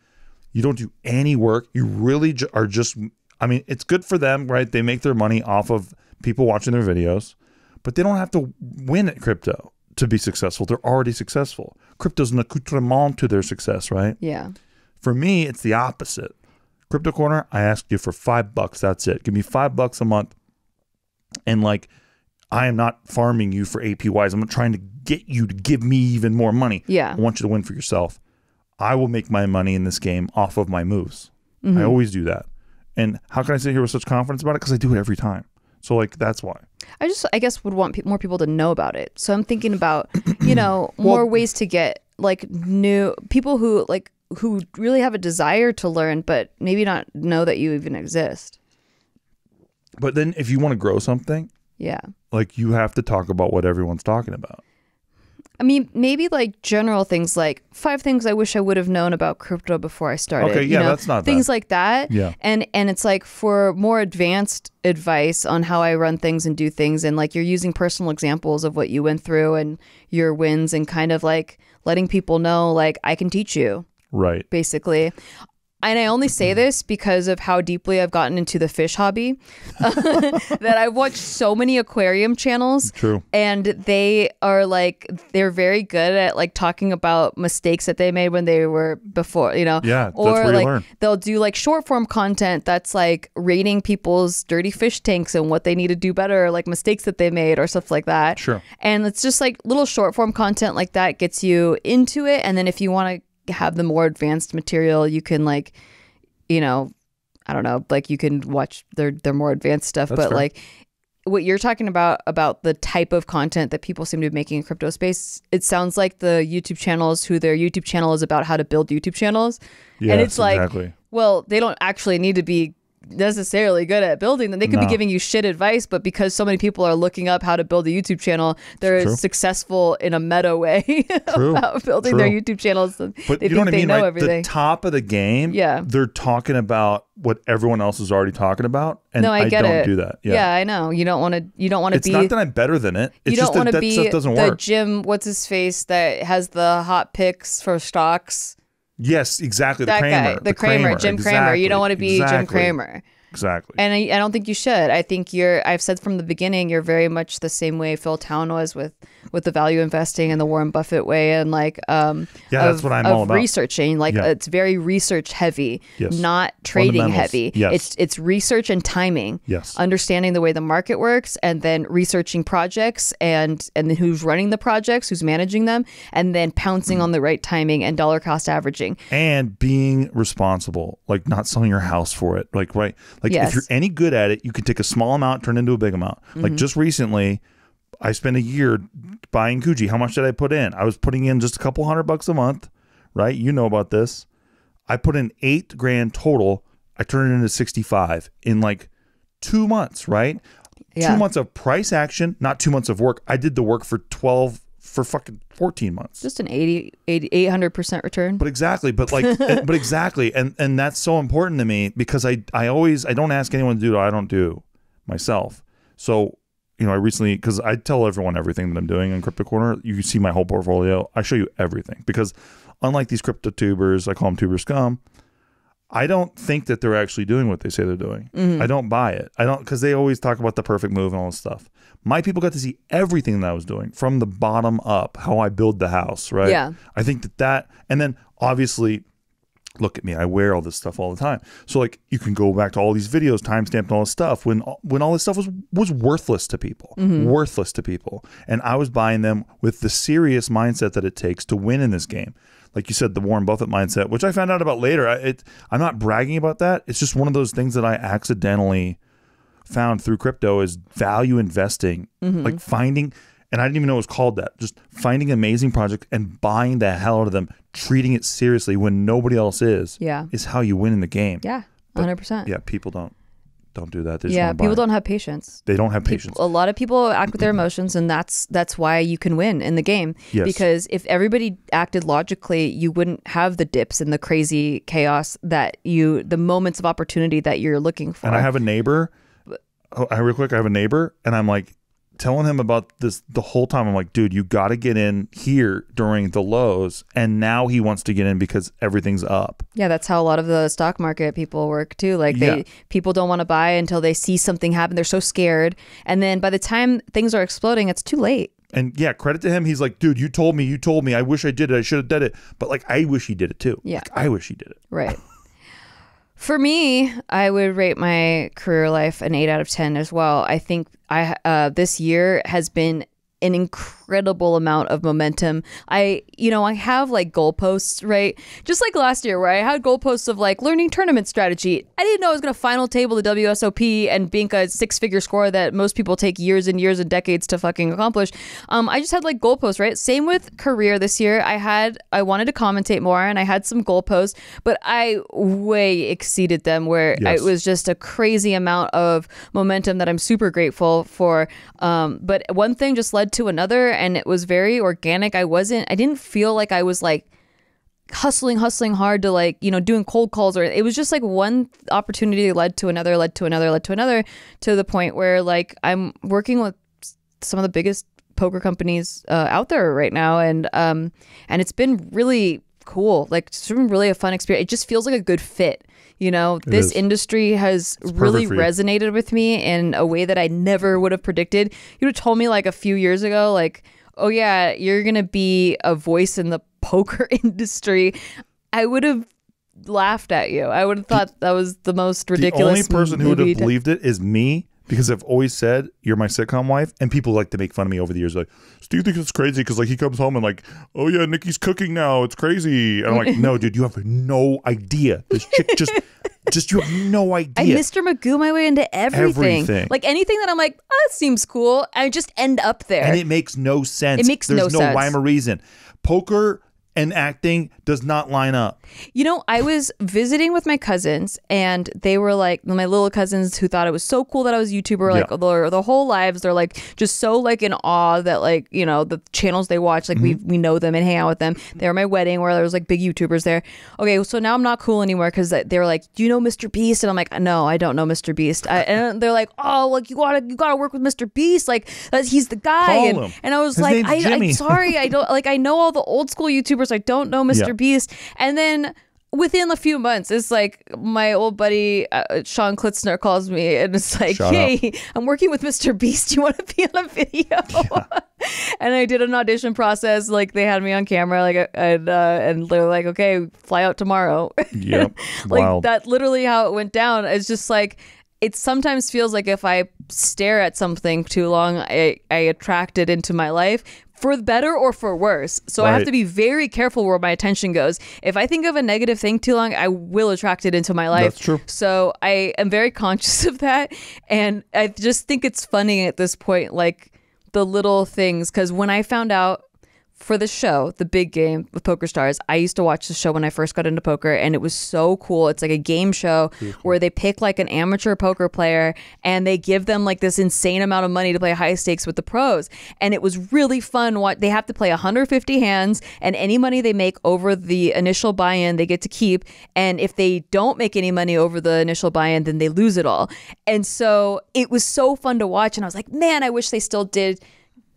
you don't do any work. You really are just, I mean, it's good for them, right? They make their money off of people watching their videos, but they don't have to win at crypto to be successful. They're already successful. Crypto's an accoutrement to their success, right? Yeah. For me, it's the opposite. Crypto Corner, I asked you for $5. That's it. Give me $5 a month. And like, I am not farming you for APYs. I'm not trying to get you to give me even more money. Yeah. I want you to win for yourself. I will make my money in this game off of my moves. I always do that. And how can I sit here with such confidence about it? Because I do it every time. So like, that's why. I guess would want more people to know about it. So I'm thinking about, you know, more ways to get like new people who really have a desire to learn, but maybe not know that you even exist. But then if you want to grow something, like, you have to talk about what everyone's talking about. I mean, maybe like general things like 5 things I wish I would have known about crypto before I started. Okay, yeah, you know, that's not things bad. like that. Yeah. And it's like for more advanced advice on how I run things and do things, and like you're using personal examples of what you went through and your wins, and kind of like letting people know like I can teach you. Right. Basically. And I only say this because of how deeply I've gotten into the fish hobby, that I've watched so many aquarium channels. True. And they are like, they're very good at like talking about mistakes that they made when they were before, you know. Yeah, that's or where like you learn. they'll do like short form content that's like rating people's dirty fish tanks and what they need to do better, or like mistakes that they made or stuff like that. Sure. And it's just like little short form content like that gets you into it. And then if you want to have the more advanced material, you can like, you know, I don't know, like you can watch their more advanced stuff. That's but fair. like what you're talking about the type of content that people seem to be making in crypto space, it sounds like the YouTube channels who their YouTube channel is about how to build YouTube channels. Yes, and it's like, exactly. well, they don't actually need to be necessarily good at building them. They could be giving you shit advice, but because so many people are looking up how to build a YouTube channel, they're successful in a meta way about building their YouTube channels. But they you know what I mean, know right? everything. The top of the game, they're talking about what everyone else is already talking about, and no, I get don't it. do that. Yeah, I know. You don't want to It's be. not that I'm better than it. It's you don't just want that to that be stuff doesn't the work. Jim, what's his face, that has the hot picks for stocks. Yes, exactly. That Kramer, guy, the Kramer, Jim Kramer. You don't want to be Jim Exactly. Kramer. Exactly. And I don't think you should. I think I've said from the beginning, you're very much the same way Phil Town was with the value investing and the Warren Buffett way, and like that's what I'm all about. Researching. Like it's very research heavy, not trading heavy. It's research and timing. Yes. Understanding the way the market works, and then researching projects and who's running the projects, who's managing them, and then pouncing on the right timing and dollar cost averaging. And being responsible, like not selling your house for it. Like, right. Like if you're any good at it, you can take a small amount, turn it into a big amount. Like just recently, I spent a year buying Coogee. How much did I put in? I was putting in just a couple $100 a month, right? You know about this. I put in $8,000 total. I turned it into 65 in like 2 months, right? Yeah. 2 months of price action, not 2 months of work. I did the work for fucking 14 months. Just an 800% return. But exactly. But like, but exactly. And that's so important to me because I don't ask anyone to do what I don't do myself. So, you know, I recently, because I tell everyone everything that I'm doing in Crypto Corner. You can see my whole portfolio. I show you everything because unlike these crypto tubers, I call them tuber scum, I don't think that they're actually doing what they say they're doing. I don't buy it. I don't, because they always talk about the perfect move and all this stuff. My people got to see everything that I was doing from the bottom up, how I build the house, right? Yeah. I think that, and then obviously, look at me, I wear all this stuff all the time. So like you can go back to all these videos, timestamped and all this stuff when all this stuff was worthless to people, worthless to people. And I was buying them with the serious mindset that it takes to win in this game. Like you said, the Warren Buffett mindset, which I found out about later. I'm not bragging about that. It's just one of those things that I accidentally found through crypto is value investing, like finding, and I didn't even know it was called that, just finding amazing projects and buying the hell out of them, treating it seriously when nobody else is how you win in the game. Yeah, 100%. Yeah, people don't do that. People don't have patience. They don't have patience. A lot of people act with their emotions, and that's why you can win in the game. Yes. Because if everybody acted logically, you wouldn't have the dips and the crazy chaos the moments of opportunity that you're looking for. And I have a neighbor. Real quick, I have a neighbor, and I'm like telling him about this the whole time. I'm like, dude, you got to get in here during the lows, and now he wants to get in because everything's up. Yeah, that's how a lot of the stock market people work too. Like people don't want to buy until they see something happen. They're so scared, and then by the time things are exploding, it's too late. And yeah, credit to him. He's like, dude, you told me. I wish I did it. I should have done it. But like, I wish he did it too. Yeah, like, I wish he did it. Right. For me, I would rate my career life an 8 out of 10 as well. I think this year has been an incredible amount of momentum. I have like goalposts, right? Just like last year where I had goalposts of like learning tournament strategy. I didn't know I was going to final table the WSOP and bink a 6-figure score that most people take years and years and decades to fucking accomplish. I just had like goalposts, right? Same with career this year. I wanted to commentate more and I had some goalposts, but I way exceeded them where it was just a crazy amount of momentum that I'm super grateful for. But one thing just led to another, and it was very organic. I didn't feel like I was like hustling hard to like, doing cold calls, or it was just like one opportunity led to another to the point where like I'm working with some of the biggest poker companies out there right now, and it's been really cool. Like it's been really a fun experience. It just feels like a good fit. This industry has really resonated with me in a way that I never would have predicted. You would have told me like a few years ago, like, oh yeah, you're going to be a voice in the poker industry. I would have laughed at you. I would have thought that was the most ridiculous. The only person who would have believed it is me, because I've always said you're my sitcom wife, and people like to make fun of me over the years. Like, do you think it's crazy? Because like he comes home and like, oh yeah, Nikki's cooking now. It's crazy. And I'm like, no, dude, you have no idea. This chick just you have no idea. I Mr. Magoo my way into everything. Like anything that I'm like, oh, that seems cool. I just end up there. And it makes no sense. There's no rhyme or reason. Poker and acting does not line up. I was visiting with my cousins, and they were like, my little cousins who thought it was so cool that I was a YouTuber, like their whole lives, they're like just so like in awe that like, the channels they watch, like we know them and hang out with them. They were at my wedding where there was like big YouTubers there. Okay, so now I'm not cool anymore because they were like, do you know Mr. Beast? And I'm like, no, I don't know Mr. Beast. And they're like, oh, like you gotta work with Mr. Beast, like he's the guy. And I was like, I'm sorry, I don't like, I know all the old school YouTubers. I don't know Mr. Beast. And then within a few months. It's like my old buddy Sean Klitzner calls me and it's like, hey, I'm working with Mr. Beast. Do you want to be on a video? Yeah. And I did an audition process. Like they had me on camera, like and they're like, okay, fly out tomorrow. Yep. Like Wild. that's literally how it went down. It's just like, it sometimes feels like if I stare at something too long, I attract it into my life. For better or for worse. So I have to be very careful where my attention goes. If I think of a negative thing too long, I will attract it into my life. That's true. So I am very conscious of that. And I just think it's funny at this point, like the little things. Because when I found out for the show, The Big Game with Poker Stars, I used to watch the show when I first got into poker, and it was so cool. It's like a game show where they pick like an amateur poker player and they give them like this insane amount of money to play high stakes with the pros. And it was really fun. They have to play 150 hands, and any money they make over the initial buy-in, they get to keep. And if they don't make any money over the initial buy-in, then they lose it all. And so it was so fun to watch. And I was like, man, I wish they still did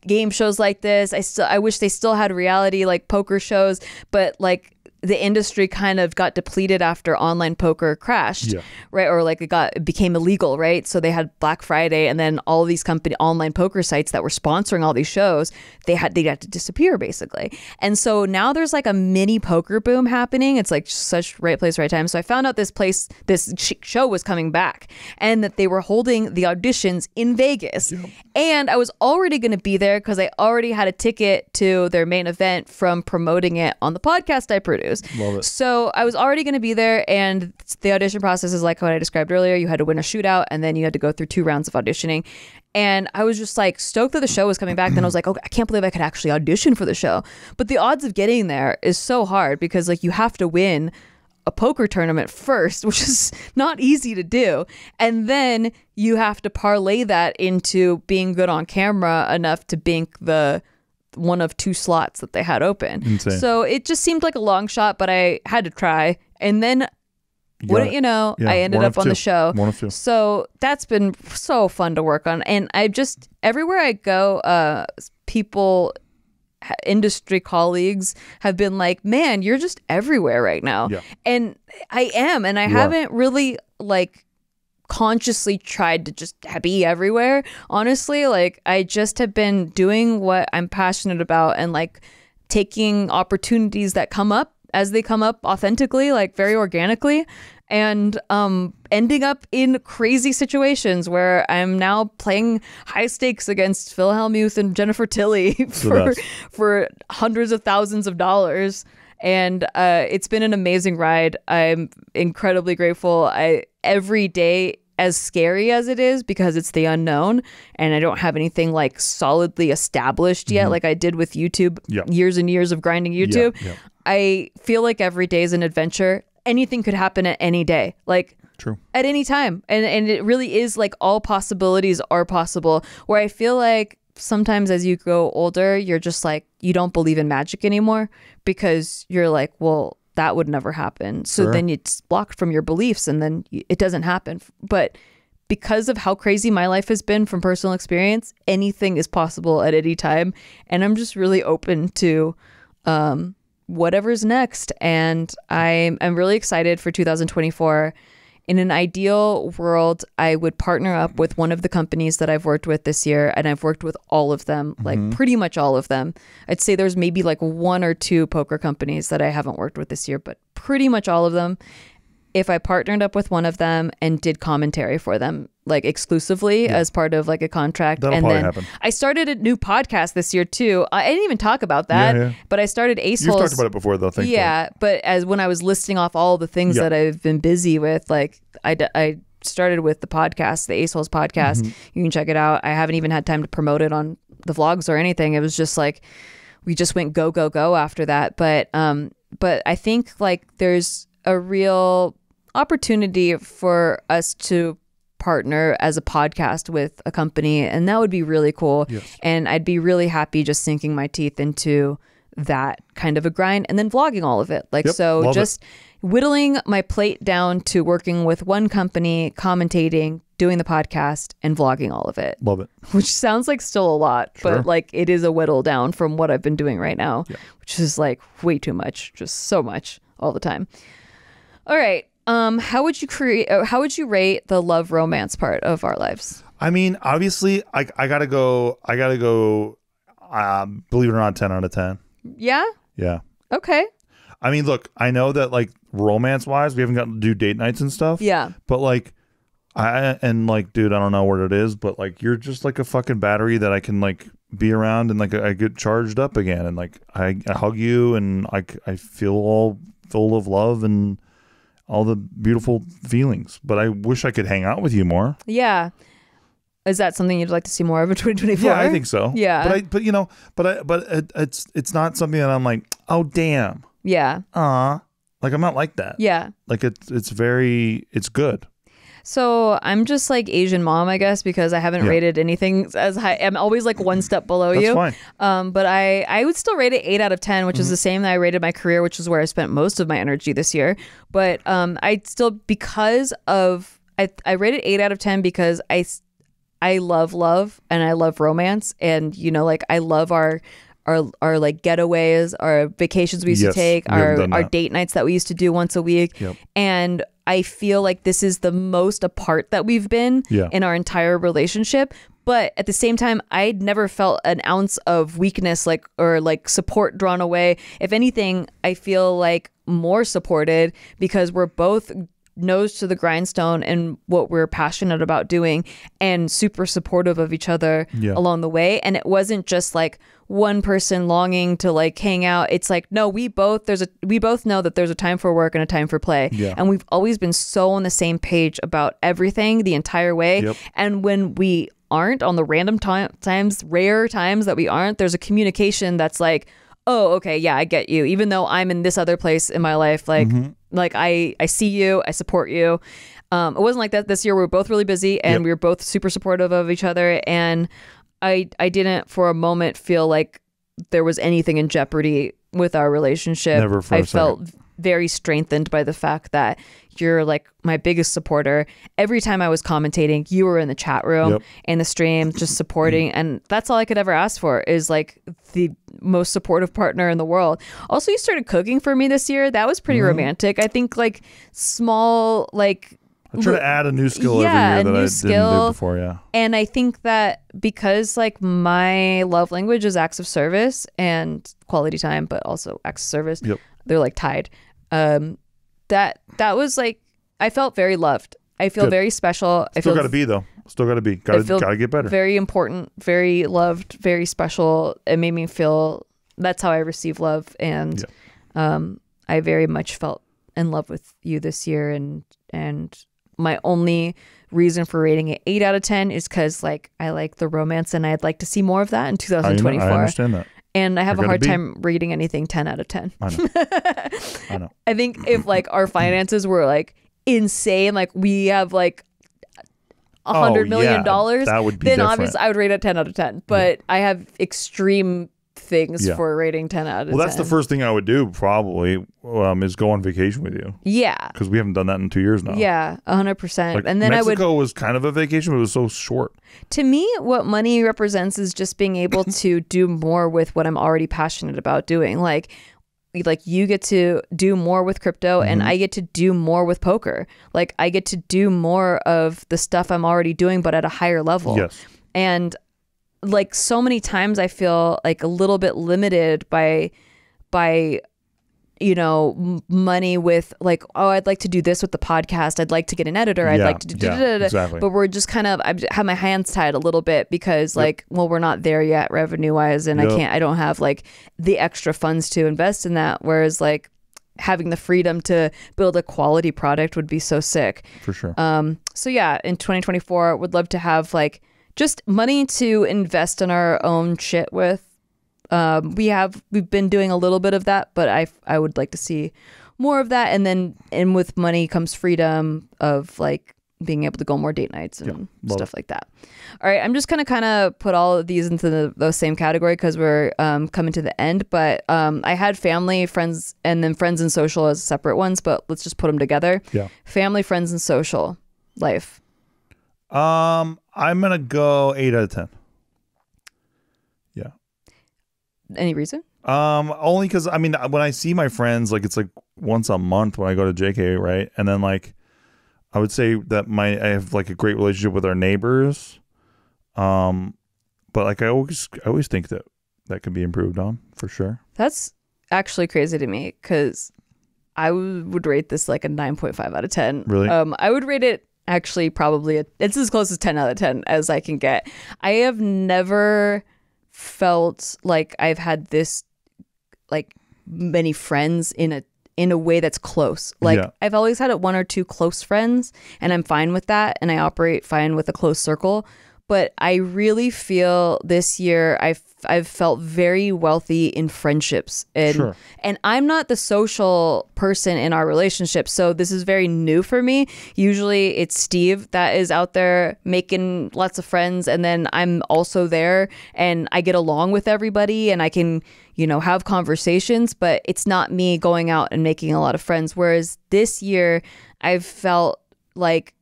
game shows like this. I wish they still had reality like poker shows, but like the industry kind of got depleted after online poker crashed, right? Or like it became illegal, right? So they had Black Friday, and then all these online poker sites that were sponsoring all these shows, they had to disappear basically. And so now there's like a mini poker boom happening. It's like such right place, right time. So I found out this show was coming back, and that they were holding the auditions in Vegas. And I was already going to be there because I already had a ticket to their main event from promoting it on the podcast I produce. Love it. So I was already going to be there, and the audition process is like what I described earlier. You had to win a shootout, and then you had to go through 2 rounds of auditioning. And I was just like stoked that the show was coming back. Then I was like, oh, I can't believe I could actually audition for the show. But the odds of getting there is so hard because like you have to win a poker tournament first, which is not easy to do. And then you have to parlay that into being good on camera enough to bank the one of 2 slots that they had open. Insane. So it just seemed like a long shot, but I had to try. And then wouldn't you know, I ended up on the show. So that's been so fun to work on. And I just, everywhere I go, people, industry colleagues have been like, man, you're just everywhere right now. And I am. And I haven't really like consciously tried to just be everywhere. Honestly, like I just have been doing what I'm passionate about and like taking opportunities that come up as they come up authentically, like very organically, and ending up in crazy situations where I'm now playing high stakes against Phil Hellmuth and Jennifer Tilly for hundreds of thousands of dollars. And it's been an amazing ride. I'm incredibly grateful. Every day, as scary as it is, because it's the unknown and I don't have anything like solidly established yet, like I did with YouTube, years and years of grinding YouTube. I feel like every day is an adventure. Anything could happen at any day, like at any time. And it really is like all possibilities are possible, where I feel like sometimes as you grow older, you're just like, you don't believe in magic anymore because you're like, well, that would never happen. So then it's blocked from your beliefs and then it doesn't happen. But because of how crazy my life has been from personal experience, anything is possible at any time. And I'm just really open to whatever's next. And I'm really excited for 2024. In an ideal world, I would partner up with one of the companies that I've worked with this year, and I've worked with all of them, like pretty much all of them. I'd say there's maybe like 1 or 2 poker companies that I haven't worked with this year, but pretty much all of them. If I partnered up with one of them and did commentary for them, like exclusively as part of like a contract. That'll probably happen. I started a new podcast this year too. I didn't even talk about that, but I started Ace Holes. You've talked about it before though, thankfully. Yeah, but as when I was listing off all the things that I've been busy with, like I started with the podcast, the Ace Holes podcast. You can check it out. I haven't even had time to promote it on the vlogs or anything. It was just like, we just went go, go, go after that. But I think like there's a real opportunity for us to partner as a podcast with a company, and that would be really cool. And I'd be really happy just sinking my teeth into that kind of a grind and then vlogging all of it. Like, so just whittling my plate down to working with one company, commentating, doing the podcast, and vlogging all of it. Love it. Which sounds like still a lot, but like it is a whittle down from what I've been doing right now, which is like way too much, just so much all the time. All right. How would you rate the love romance part of our lives? I mean, obviously, I gotta go. Believe it or not, 10 out of 10. Yeah. Yeah. Okay. I mean, look, I know that like romance wise, we haven't gotten to do date nights and stuff. Yeah. But like, dude, I don't know what it is, but like, you're just like a fucking battery that I can like be around, and like I get charged up again, and like I hug you, and I feel all full of love and all the beautiful feelings. But I wish I could hang out with you more. Yeah. Is that something you'd like to see more of in 2024? Yeah, I think so. Yeah. But it's not something that I'm like, oh damn. Yeah. Like I'm not like that. Yeah. Like it's good. So I'm just like Asian mom, I guess, because I haven't rated anything as high. I'm always like one step below you. That's fine. But I would still rate it 8 out of 10, which is the same that I rated my career, which is where I spent most of my energy this year. But I still, because of, I rated 8 out of 10 because I love and I love romance, and like I love our like getaways, our vacations we used to take, our date nights that we used to do once a week. Yep. And I feel like this is the most apart that we've been in our entire relationship. But at the same time, I'd never felt an ounce of weakness or support drawn away. If anything, I feel like more supported because we're both nose to the grindstone and what we're passionate about doing, and super supportive of each other along the way. And it wasn't just like one person longing to like hang out. It's like, no, we both know that there's a time for work and a time for play. And we've always been so on the same page about everything the entire way. And when we aren't, on the random rare times that we aren't, there's a communication that's like, oh, okay, yeah, I get you. Even though I'm in this other place in my life, like I see you, I support you. It wasn't like that this year. We were both really busy, and we were both super supportive of each other. And I didn't for a moment feel like there was anything in jeopardy with our relationship. Never for a second. Felt very strengthened by the fact that you're like my biggest supporter. Every time I was commentating, you were in the chat room and the stream just supporting. And that's all I could ever ask for, is like the most supportive partner in the world. Also, you started cooking for me this year. That was pretty romantic. I think like small, like, I try to add a new skill every year that I didn't do before. And I think that because like my love language is acts of service and quality time, but also acts of service, they're like tied. That was like, I felt very loved. I feel very special. Still got to be though. Still got to be. Got to get better. Very important, very loved, very special. It made me feel, that's how I receive love. And I very much felt in love with you this year. And my only reason for rating it 8 out of 10 is because like I like the romance, and I'd like to see more of that in 2024. I understand that. And I have a hard time rating anything 10 out of 10. I know. I think if like our finances were like insane, like we have like $100 million, that would be then different. obviously I would rate it 10 out of 10. But I have extreme things for rating 10 out of 10. Well, that's the first thing I would do probably is go on vacation with you. Yeah. Because we haven't done that in 2 years now. Yeah, 100%. Like, and then Mexico was kind of a vacation, but it was so short. To me, what money represents is just being able to do more with what I'm already passionate about doing. Like you get to do more with crypto, and I get to do more with poker. Like I get to do more of the stuff I'm already doing, but at a higher level. Yes. And like so many times I feel like a little bit limited by money with like, oh, I'd like to do this with the podcast. I'd like to get an editor. I'd like to do exactly. But we're just kind of, I have my hands tied a little bit because like, well, we're not there yet revenue wise. And I don't have like the extra funds to invest in that. Whereas like having the freedom to build a quality product would be so sick. For sure. So yeah, in 2024, would love to have like just money to invest in our own shit with. We've been doing a little bit of that, but I would like to see more of that. And with money comes freedom of like being able to go on more date nights and stuff like that. All right. I'm just going to kind of put all of these into the same category because we're coming to the end, but I had family, friends, and then friends and social as separate ones, but let's just put them together. Yeah. Family, friends, and social life. I'm going to go 8 out of 10. Yeah. Any reason? Only because I mean, when I see my friends, like it's like once a month when I go to JK, right? And then like I would say that I have like a great relationship with our neighbors. But like I always think that could be improved on for sure. That's actually crazy to me because I would rate this like a 9.5 out of 10. Really? I would rate it actually probably it's as close as 10 out of 10 as I can get. I have never felt like I've had this like many friends in a way that's close. Like I've always had one or two close friends and I'm fine with that and I operate fine with a close circle. But I really feel this year I've felt very wealthy in friendships. And and I'm not the social person in our relationship. So this is very new for me. Usually it's Steve that is out there making lots of friends. And then I'm also there and I get along with everybody and I can, have conversations. But it's not me going out and making a lot of friends. Whereas this year I've felt like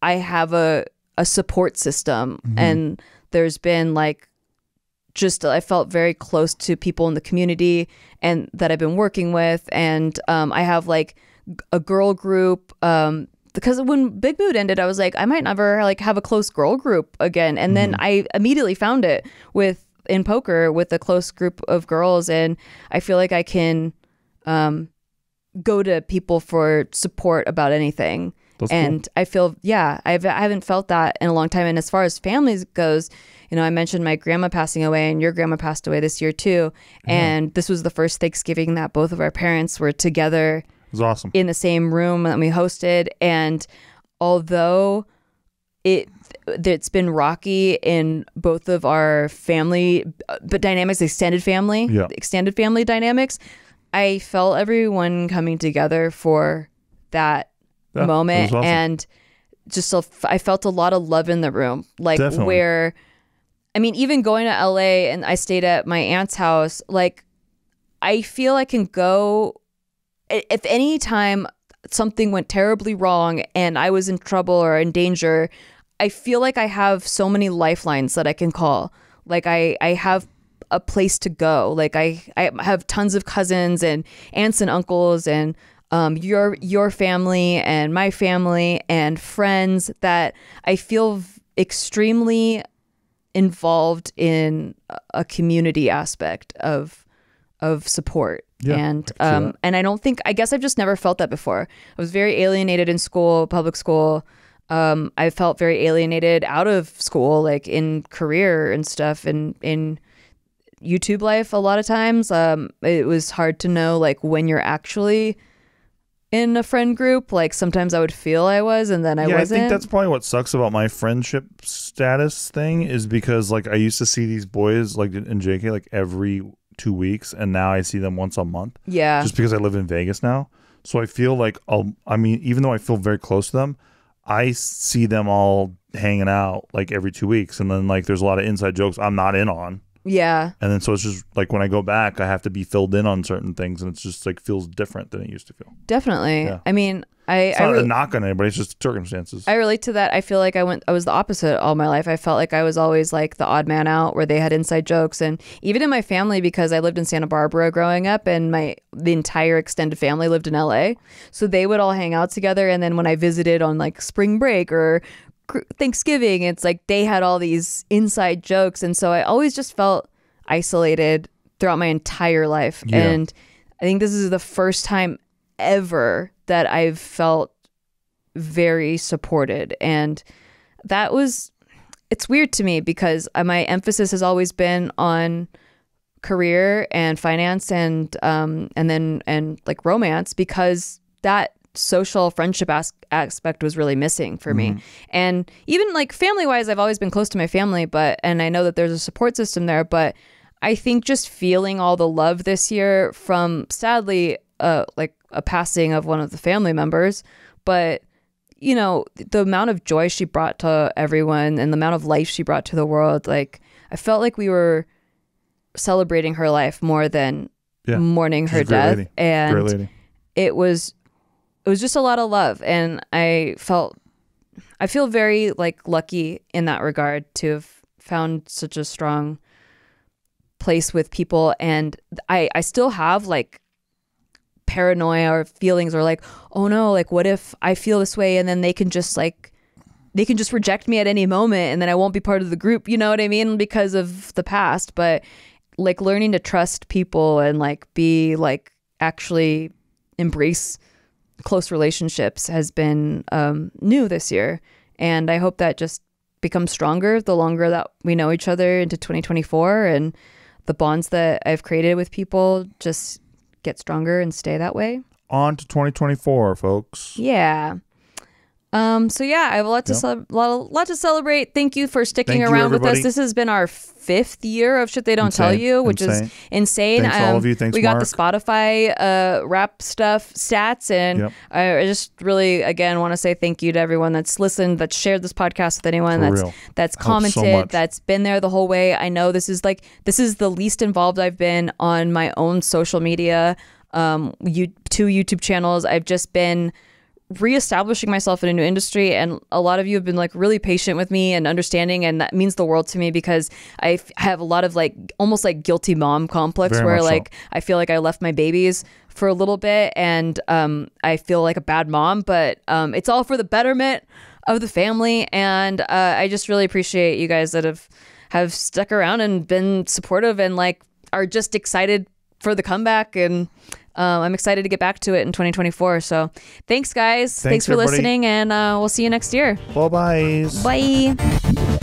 I have a support system and there's been like I felt very close to people in the community and that I've been working with and I have like a girl group because when Big Mood ended I was like I might never like have a close girl group again and then I immediately found it in poker with a close group of girls and I feel like I can go to people for support about anything. That's and cool. I feel, I haven't felt that in a long time. And as far as families goes, I mentioned my grandma passing away and your grandma passed away this year too. And this was the first Thanksgiving that both of our parents were together. It was awesome. In the same room that we hosted. And although it's been rocky in both of our family, but dynamics, extended family dynamics, I felt everyone coming together for that moment awesome. And just I felt a lot of love in the room like Definitely. Where I mean even going to LA and I stayed at my aunt's house like I feel I can go if any time something went terribly wrong and I was in trouble or in danger I feel like I have so many lifelines that I can call like I have a place to go like I have tons of cousins and aunts and uncles and your family and my family and friends that I feel extremely involved in a community aspect of support. And I don't think I guess I've just never felt that before. I was very alienated in school, public school. I felt very alienated out of school, like in career and stuff and in YouTube life a lot of times. It was hard to know like when you're actually in a friend group. Like sometimes I would feel I was and then I wasn't. I think that's probably what sucks about my friendship status thing is because like I used to see these boys like in JK like every 2 weeks and now I see them once a month. Yeah. Just because I live in Vegas now. So I feel like even though I feel very close to them, I see them all hanging out like every 2 weeks and then like there's a lot of inside jokes I'm not in on. Yeah. And then so it's just like when I go back, I have to be filled in on certain things and it's just like feels different than it used to feel. Definitely. Yeah. I mean, it's not a knock on anybody, it's just circumstances. I relate to that. I feel like I was the opposite all my life. I felt like I was always like the odd man out where they had inside jokes. And even in my family, because I lived in Santa Barbara growing up and the entire extended family lived in LA. So they would all hang out together. And then when I visited on like spring break or Thanksgiving, it's like they had all these inside jokes and so I always just felt isolated throughout my entire life. And I think this is the first time ever that I've felt very supported and it's weird to me because my emphasis has always been on career and finance and like romance because that social friendship aspect was really missing for me. And even like family wise, I've always been close to my family, and I know that there's a support system there, but I think just feeling all the love this year from sadly, like a passing of one of the family members, but the amount of joy she brought to everyone and the amount of life she brought to the world, like I felt like we were celebrating her life more than mourning her death. Lady. And great lady. It was just a lot of love. And I feel very like lucky in that regard to have found such a strong place with people, and I still have like paranoia or feelings, or like, oh no, like what if I feel this way and then they can just reject me at any moment and then I won't be part of the group, you know what I mean, because of the past. But like learning to trust people and like be like actually embrace close relationships has been new this year, and I hope that just becomes stronger the longer that we know each other into 2024, and the bonds that I've created with people just get stronger and stay that way. On to 2024, folks. Yeah. So yeah, I have a lot to lot to celebrate. Thank you for sticking around with us. This has been our 5th year of Shit They Don't Tell You, which is insane. Thanks all of you. Thanks, we Mark. got the Spotify rap stuff stats, and I just really again want to say thank you to everyone that's listened, that's shared this podcast with anyone, that's commented, that's been there the whole way. I know this is the least involved I've been on my own social media. 2 YouTube channels. I've just been reestablishing myself in a new industry, and a lot of you have been like really patient with me and understanding, and that means the world to me, because I have a lot of like almost like guilty mom complex where like I feel like I left my babies for a little bit, and I feel like a bad mom, but it's all for the betterment of the family, and I just really appreciate you guys that have stuck around and been supportive and like are just excited for the comeback, and I'm excited to get back to it in 2024. So thanks, guys. Thanks for listening, and we'll see you next year. Bye-bye. Bye.